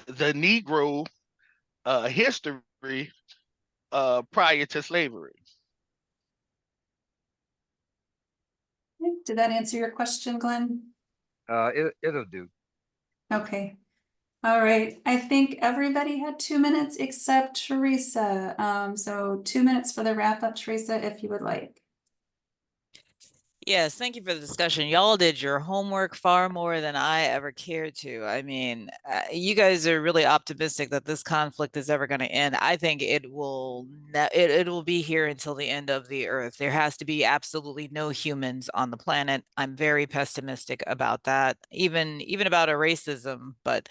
[SPEAKER 9] Negro history prior to slavery.
[SPEAKER 3] Did that answer your question, Glenn?
[SPEAKER 8] It'll do.
[SPEAKER 3] Okay. All right. I think everybody had 2 minutes except Teresa. So 2 minutes for the wrap up, Teresa, if you would like.
[SPEAKER 7] Yes, thank you for the discussion. Y'all did your homework far more than I ever cared to. I mean, you guys are really optimistic that this conflict is ever going to end. I think it will it will be here until the end of the earth. There has to be absolutely no humans on the planet. I'm very pessimistic about that, even about racism, but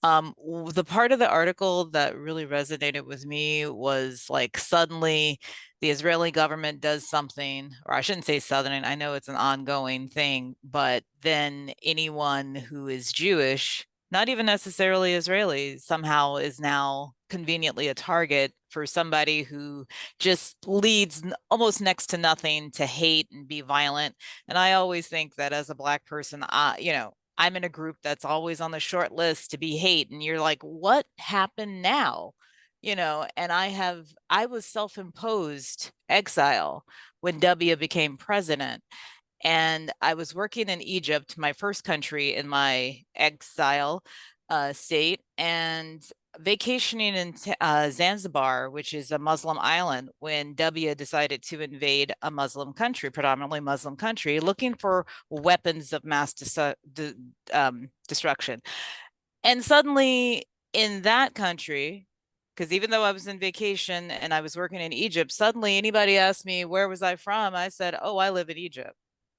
[SPEAKER 7] the part of the article that really resonated with me was like suddenly the Israeli government does something, or I shouldn't say suddenly, I know it's an ongoing thing, but then anyone who is Jewish, not even necessarily Israeli, somehow is now conveniently a target for somebody who just leads almost next to nothing to hate and be violent. And I always think that as a Black person, I'm in a group that's always on the short list to be hate. And you're like, what happened now? And I was self-imposed exile when W became president. And I was working in Egypt, my first country in my exile state, and vacationing in Zanzibar, which is a Muslim island, when W decided to invade a Muslim country, predominantly Muslim country, looking for weapons of mass destruction. And suddenly in that country, because even though I was in vacation and I was working in Egypt, suddenly anybody asked me, where was I from? I said, oh, I live in Egypt.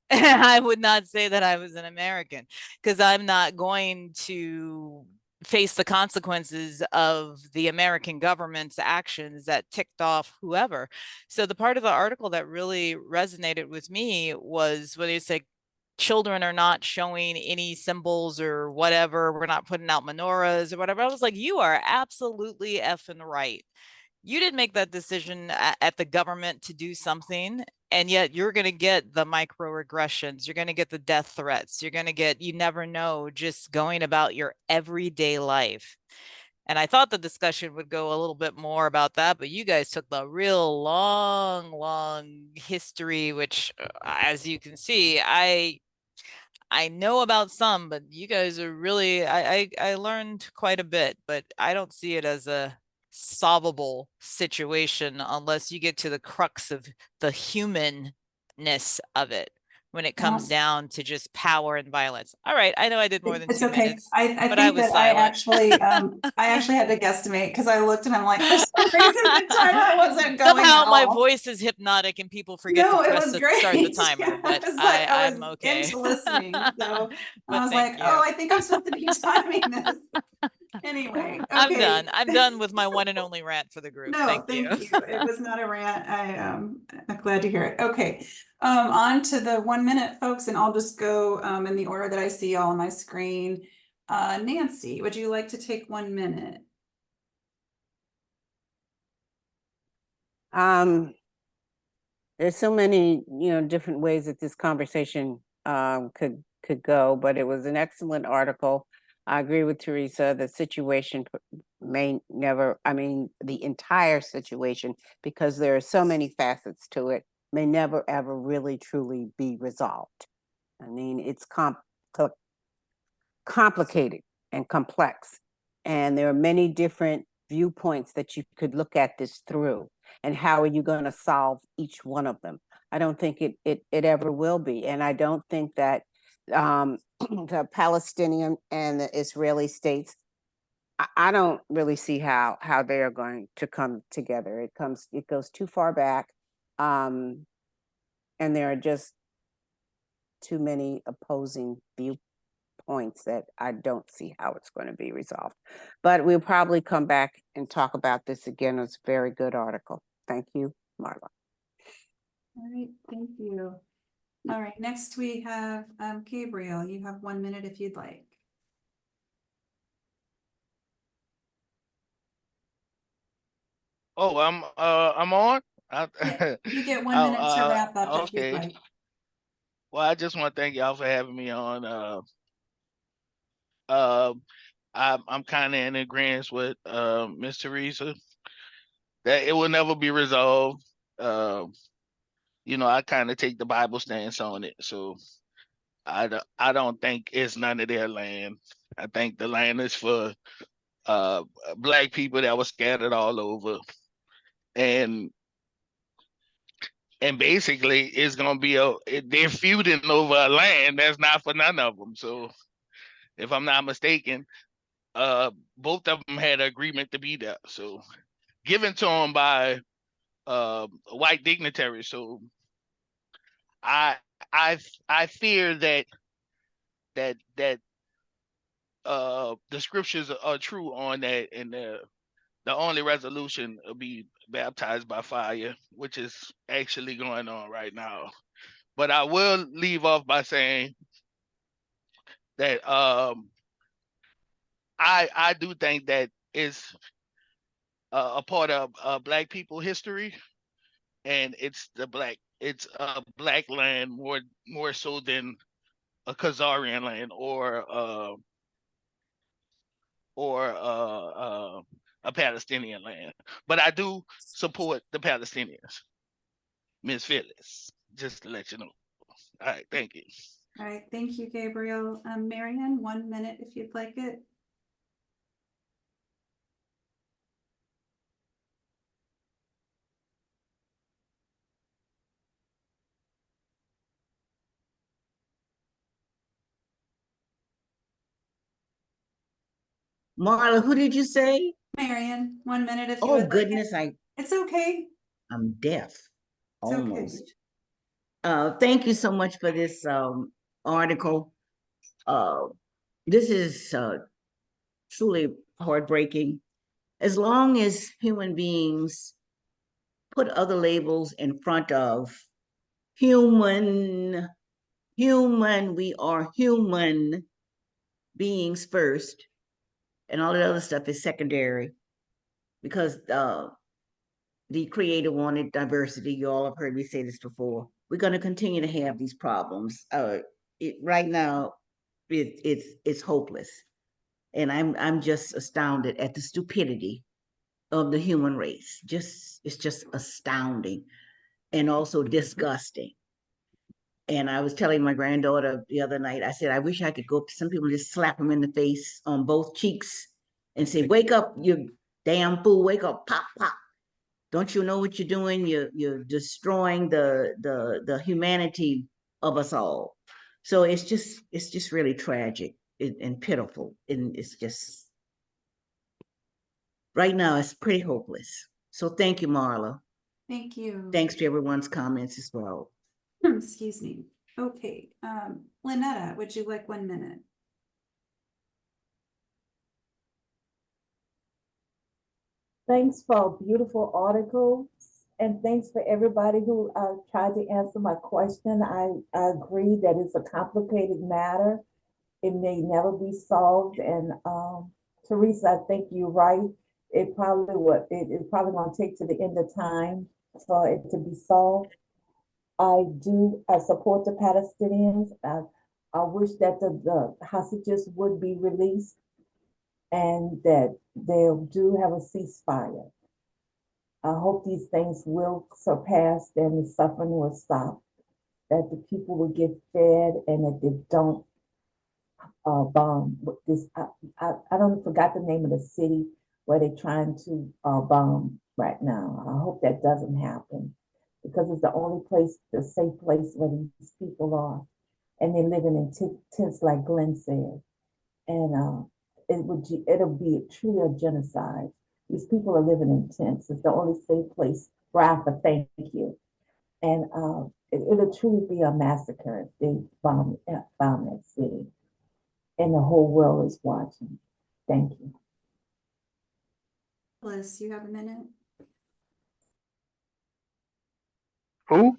[SPEAKER 7] I would not say that I was an American because I'm not going to face the consequences of the American government's actions that ticked off whoever. So the part of the article that really resonated with me was when they say children are not showing any symbols or whatever, we're not putting out menorahs or whatever. I was like, you are absolutely effing right. You didn't make that decision at the government to do something, and yet you're going to get the microaggressions, you're going to get the death threats, you're going to get, you never know, just going about your everyday life. And I thought the discussion would go a little bit more about that, but you guys took the real long history, which, as you can see, I know about some, but you guys are really, I learned quite a bit, but I don't see it as a solvable situation unless you get to the crux of the humanness of it when it comes down to just power and violence. All right, I know I did more than
[SPEAKER 3] It's
[SPEAKER 7] 2
[SPEAKER 3] okay.
[SPEAKER 7] minutes,
[SPEAKER 3] I
[SPEAKER 7] but I
[SPEAKER 3] think
[SPEAKER 7] was
[SPEAKER 3] that I
[SPEAKER 7] silent.
[SPEAKER 3] actually had to guesstimate because I looked and I'm like, for some reason the timer wasn't going
[SPEAKER 7] Somehow my
[SPEAKER 3] off.
[SPEAKER 7] voice is hypnotic and people forget to
[SPEAKER 3] No, it
[SPEAKER 7] press
[SPEAKER 3] was
[SPEAKER 7] to start the
[SPEAKER 3] great.
[SPEAKER 7] timer,
[SPEAKER 3] Yeah,
[SPEAKER 7] but
[SPEAKER 3] it's like I
[SPEAKER 7] I'm
[SPEAKER 3] was
[SPEAKER 7] okay.
[SPEAKER 3] into listening. So
[SPEAKER 7] But
[SPEAKER 3] I was
[SPEAKER 7] thank
[SPEAKER 3] like,
[SPEAKER 7] you.
[SPEAKER 3] oh, I think I'm supposed to be timing this. Anyway,
[SPEAKER 7] I'm
[SPEAKER 3] okay.
[SPEAKER 7] done. I'm done with my one and only rant for the group.
[SPEAKER 3] No,
[SPEAKER 7] Thank you.
[SPEAKER 3] thank you. It was not a rant. I'm glad to hear it. Okay. On to the 1 minute, folks, and I'll just go in the order that I see all on my screen. Nancy, would you like to take 1 minute?
[SPEAKER 5] There's so many, different ways that this conversation could go, but it was an excellent article. I agree with Teresa. The situation may never, I mean, the entire situation, because there are so many facets to it, may never ever really truly be resolved. I mean, it's complicated and complex, and there are many different viewpoints that you could look at this through. And how are you going to solve each one of them? I don't think it ever will be, and I don't think that the Palestinian and the Israeli states, I don't really see how they are going to come together. It goes too far back, and there are just too many opposing viewpoints that I don't see how it's going to be resolved. But we'll probably come back and talk about this again. It's a very good article. Thank you, Marla.
[SPEAKER 3] All right, thank you. All right, next we have Gabriel. You have 1 minute if you'd like.
[SPEAKER 9] Oh, I'm on.
[SPEAKER 3] Yeah, you get 1
[SPEAKER 9] Oh,
[SPEAKER 3] minute to wrap up if you'd
[SPEAKER 9] okay.
[SPEAKER 3] like.
[SPEAKER 9] Well, I just want to thank y'all for having me on. Uh, I'm kind of in agreement with Miss Teresa that it will never be resolved. Uh, I kind of take the Bible stance on it, so I don't think it's none of their land. I think the land is for uh black people that were scattered all over, and basically it's gonna be they're feuding over a land that's not for none of them. So if I'm not mistaken, both of them had an agreement to be there, so given to them by white dignitaries. So I I I fear that the scriptures are true on that, and the only resolution will be baptized by fire, which is actually going on right now. But I will leave off by saying that I do think that it's a part of black people history, and it's a black land more so than a Khazarian land or a Palestinian land. But I do support the Palestinians, Miss Phyllis, just to let you know. All right, thank you.
[SPEAKER 3] All right, thank you, Gabriel. Marianne, 1 minute if you'd like it.
[SPEAKER 6] Marla, who did you say?
[SPEAKER 3] Marianne, 1 minute if you
[SPEAKER 6] Oh
[SPEAKER 3] would like it.
[SPEAKER 6] goodness,
[SPEAKER 3] It's okay.
[SPEAKER 6] I'm deaf,
[SPEAKER 3] It's okay.
[SPEAKER 6] almost. Thank you so much for this article. This is truly heartbreaking. As long as human beings put other labels in front of human, we are human beings first, and all the other stuff is secondary, because the creator wanted diversity. You all have heard me say this before. We're going to continue to have these problems. Right now, it's hopeless. And I'm just astounded at the stupidity of the human race. It's just astounding and also disgusting. And I was telling my granddaughter the other night, I said, I wish I could go up to some people, just slap them in the face on both cheeks and say, wake up, you damn fool, wake up, pop, pop. Don't you know what you're doing? You're destroying the humanity of us all. So it's just really tragic and pitiful. And it's just right now it's pretty hopeless. So thank you, Marla.
[SPEAKER 3] Thank you.
[SPEAKER 6] Thanks to everyone's comments as well.
[SPEAKER 3] Excuse me. Okay, Lynetta, would you like 1 minute?
[SPEAKER 11] Thanks for a beautiful article, and thanks for everybody who tried to answer my question. I agree that it's a complicated matter. It may never be solved. And Teresa, I think you're right. It probably it's probably going to take to the end of time for it to be solved. I support the Palestinians. I wish that the hostages would be released and that they do have a ceasefire. I hope these things will surpass and the suffering will stop, that the people will get fed and that they don't bomb this. I don't forgot the name of the city where they're trying to bomb right now. I hope that doesn't happen because it's the only place, the safe place where these people are, and they're living in tents, like Glenn said. And it'll be truly a genocide. These people are living in tents. It's the only safe place. Rafa, thank you. And it'll truly be a massacre if they bomb that city. And the whole world is watching. Thank you.
[SPEAKER 3] Phyllis, you have a minute?
[SPEAKER 8] Who?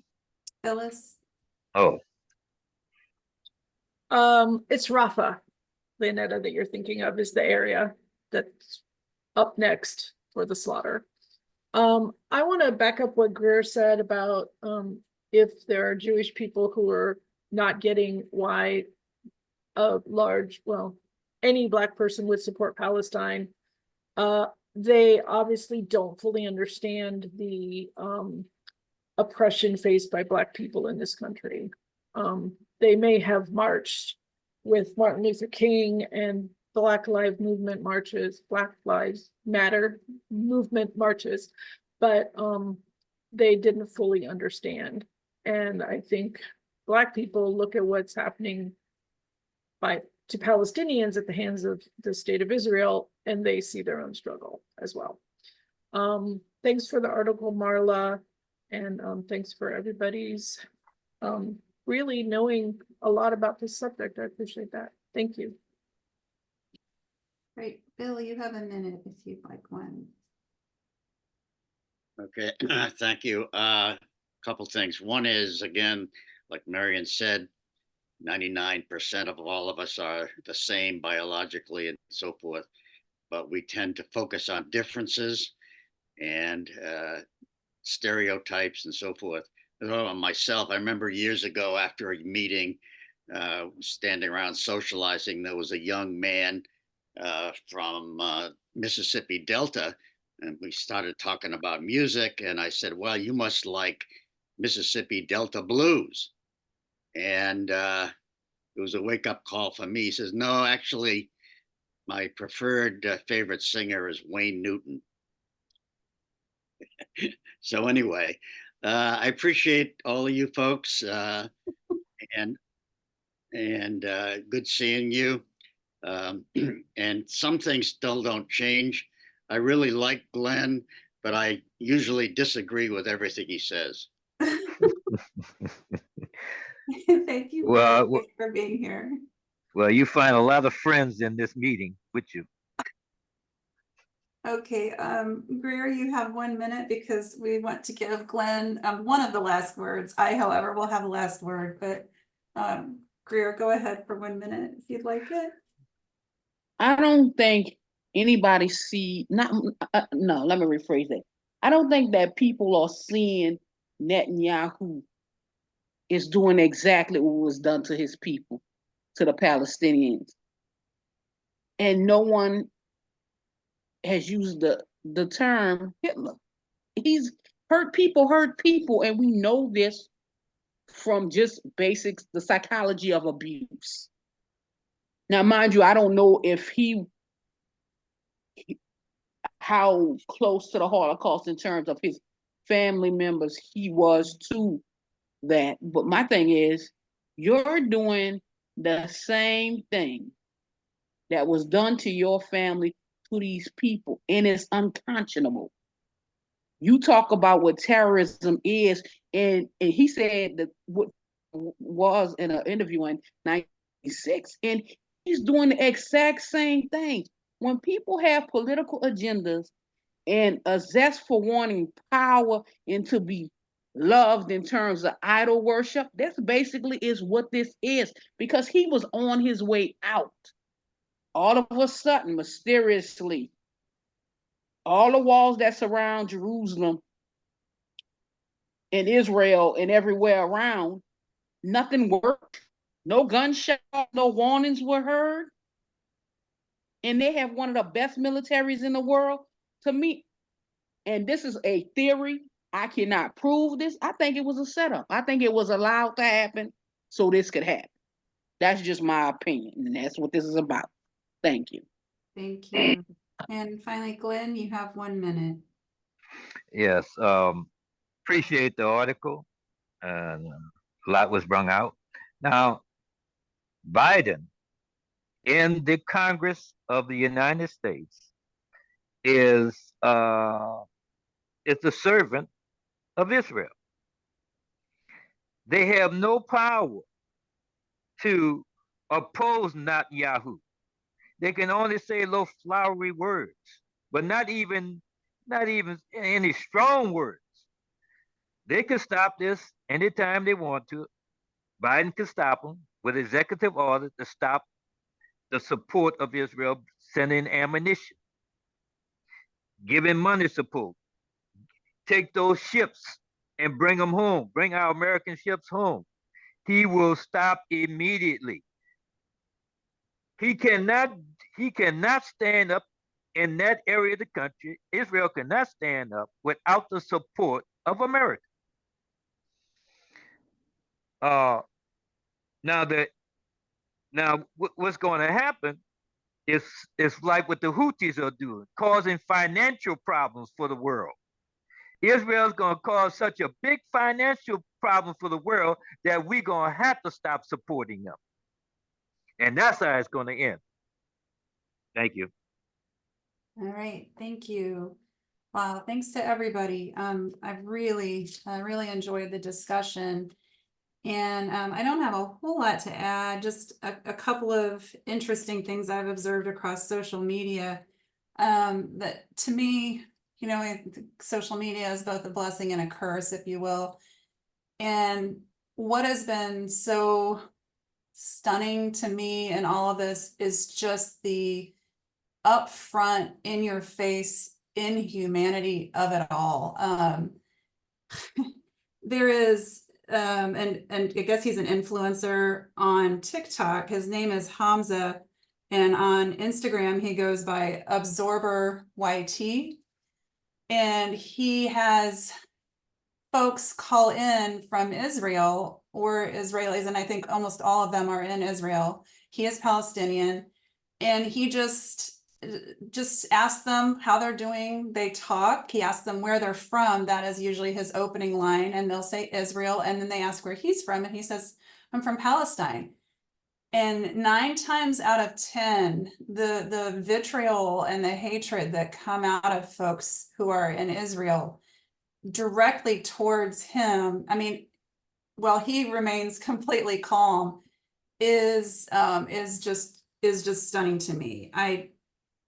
[SPEAKER 3] Phyllis?
[SPEAKER 8] Oh,
[SPEAKER 2] It's Rafa, Leonetta, that you're thinking of is the area that's up next for the slaughter. I want to back up what Greer said about if there are Jewish people who are not getting why any Black person would support Palestine. They obviously don't fully understand the oppression faced by Black people in this country. They may have marched with Martin Luther King and Black Lives Movement marches, Black Lives Matter movement marches, but they didn't fully understand. And I think Black people look at what's happening to Palestinians at the hands of the state of Israel, and they see their own struggle as well. Thanks for the article, Marla, and thanks for everybody's really knowing a lot about this subject. I appreciate that. Thank you.
[SPEAKER 3] Great. Bill, you have a minute if you'd like one.
[SPEAKER 1] Okay, thank you. Couple things. One is, again, like Marion said, 99% of all of us are the same biologically and so forth, but we tend to focus on differences and stereotypes and so forth. Myself, I remember years ago after a meeting, standing around socializing, there was a young man from Mississippi Delta, and we started talking about music, and I said, well, you must like Mississippi Delta blues. And it was a wake-up call for me. He says, no, actually, my preferred favorite singer is Wayne Newton. So anyway, I appreciate all of you folks, and good seeing you. And some things still don't change. I really like Glenn, but I usually disagree with everything he says.
[SPEAKER 3] Thank you
[SPEAKER 8] well,
[SPEAKER 3] for being here.
[SPEAKER 8] well, you find a lot of friends in this meeting with you.
[SPEAKER 3] Okay, Greer, you have 1 minute because we want to give Glenn one of the last words. I, however, will have the last word, but Greer, go ahead for 1 minute if you'd like it.
[SPEAKER 10] I don't think anybody no, let me rephrase that. I don't think that people are seeing Netanyahu is doing exactly what was done to his people, to the Palestinians. and no one has used the term Hitler. He's hurt people, and we know this from just basics, the psychology of abuse. Now, mind you, I don't know if how close to the Holocaust in terms of his family members he was to that. But my thing is, you're doing the same thing that was done to your family to these people, and it's unconscionable. You talk about what terrorism is, and he said that what was in an interview in 1996, and he's doing the exact same thing. When people have political agendas and a zest for wanting power and to be loved in terms of idol worship, that's basically is what this is, because he was on his way out. All of a sudden, mysteriously, all the walls that surround Jerusalem and Israel and everywhere around, nothing worked. No gunshots, no warnings were heard. And they have one of the best militaries in the world. To me, and this is a theory, I cannot prove this. I think it was a setup. I think it was allowed to happen so this could happen. That's just my opinion, and that's what this is about. Thank you.
[SPEAKER 3] Thank you. And finally, Glenn, you have 1 minute.
[SPEAKER 8] Yes, appreciate the article, and a lot was brung out. Now, Biden in the Congress of the United States is the servant of Israel. They have no power to oppose Netanyahu. They can only say little flowery words, but not even any strong words. They can stop this anytime they want to. Biden can stop them with executive order to stop the support of Israel, sending ammunition, giving money support. Take those ships and bring them home. Bring our American ships home. He will stop immediately. He cannot stand up in that area of the country. Israel cannot stand up without the support of America. What's going to happen is like what the Houthis are doing, causing financial problems for the world. Israel's going to cause such a big financial problem for the world that we're going to have to stop supporting them. And that's how it's going to end. Thank you.
[SPEAKER 3] All right, thank you. Wow, thanks to everybody. I've really enjoyed the discussion. And I don't have a whole lot to add, just a couple of interesting things I've observed across social media. That to me, social media is both a blessing and a curse, if you will. And what has been so stunning to me in all of this is just the upfront, in your face inhumanity of it all. There is and I guess he's an influencer on TikTok. His name is Hamza, and on Instagram he goes by Absorber YT, and he has folks call in from Israel or Israelis, and I think almost all of them are in Israel. He is Palestinian, and he just ask them how they're doing. They talk. He asks them where they're from. That is usually his opening line, and they'll say Israel, and then they ask where he's from, and he says, I'm from Palestine. And 9 times out of 10, the vitriol and the hatred that come out of folks who are in Israel directly towards him, I mean, while he remains completely calm, is just stunning to me.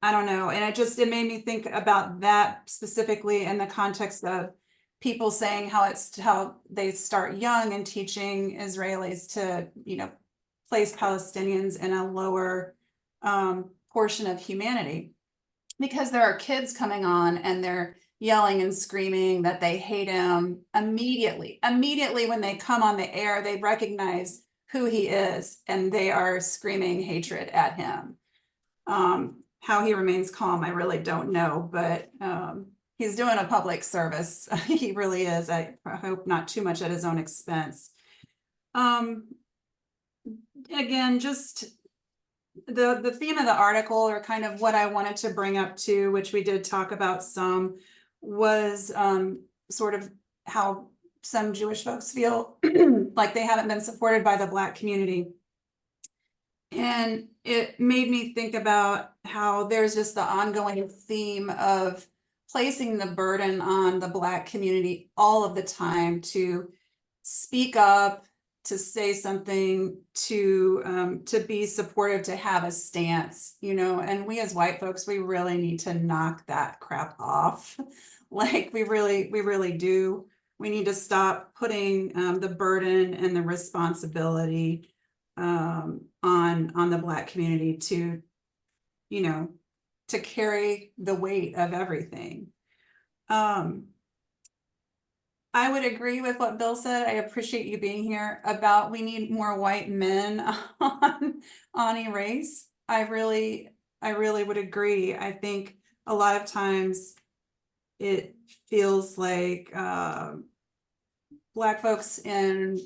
[SPEAKER 3] I don't know. And it made me think about that specifically in the context of people saying how they start young and teaching Israelis to, place Palestinians in a lower portion of humanity, because there are kids coming on and they're yelling and screaming that they hate him immediately. Immediately when they come on the air, they recognize who he is and they are screaming hatred at him. How he remains calm, I really don't know, but he's doing a public service. He really is. I hope not too much at his own expense. Again, just the theme of the article, or kind of what I wanted to bring up too, which we did talk about some, was sort of how some Jewish folks feel like they haven't been supported by the Black community. And it made me think about how there's just the ongoing theme of placing the burden on the Black community all of the time to speak up, to say something, to be supportive, to have a stance, you know. And we as white folks, we really need to knock that crap off. Like we really do. We need to stop putting the burden and the responsibility on the Black community to, you know, to carry the weight of everything. I would agree with what Bill said. I appreciate you being here about we need more white men on Erace. I really would agree. I think a lot of times it feels like Black folks and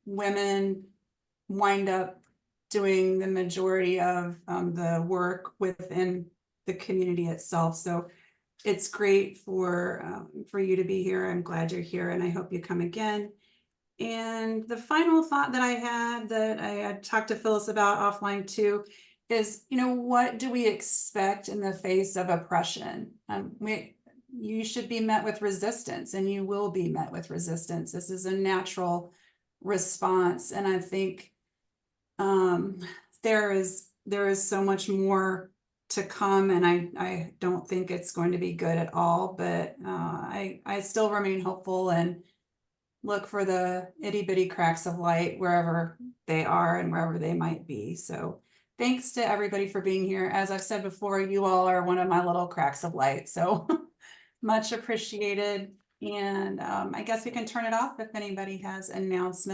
[SPEAKER 3] women wind up doing the majority of the work within the community itself. So it's great for you to be here. I'm glad you're here, and I hope you come again. And the final thought that I had, that I had talked to Phyllis about offline too, is, you know, what do we expect in the face of oppression? You should be met with resistance, and you will be met with resistance. This is a natural response, and I think there is so much more to come, and I don't think it's going to be good at all, but I still remain hopeful and look for the itty bitty cracks of light wherever they are and wherever they might be. So thanks to everybody for being here. As I've said before, you all are one of my little cracks of light, so much appreciated. And I guess we can turn it off if anybody has announcements.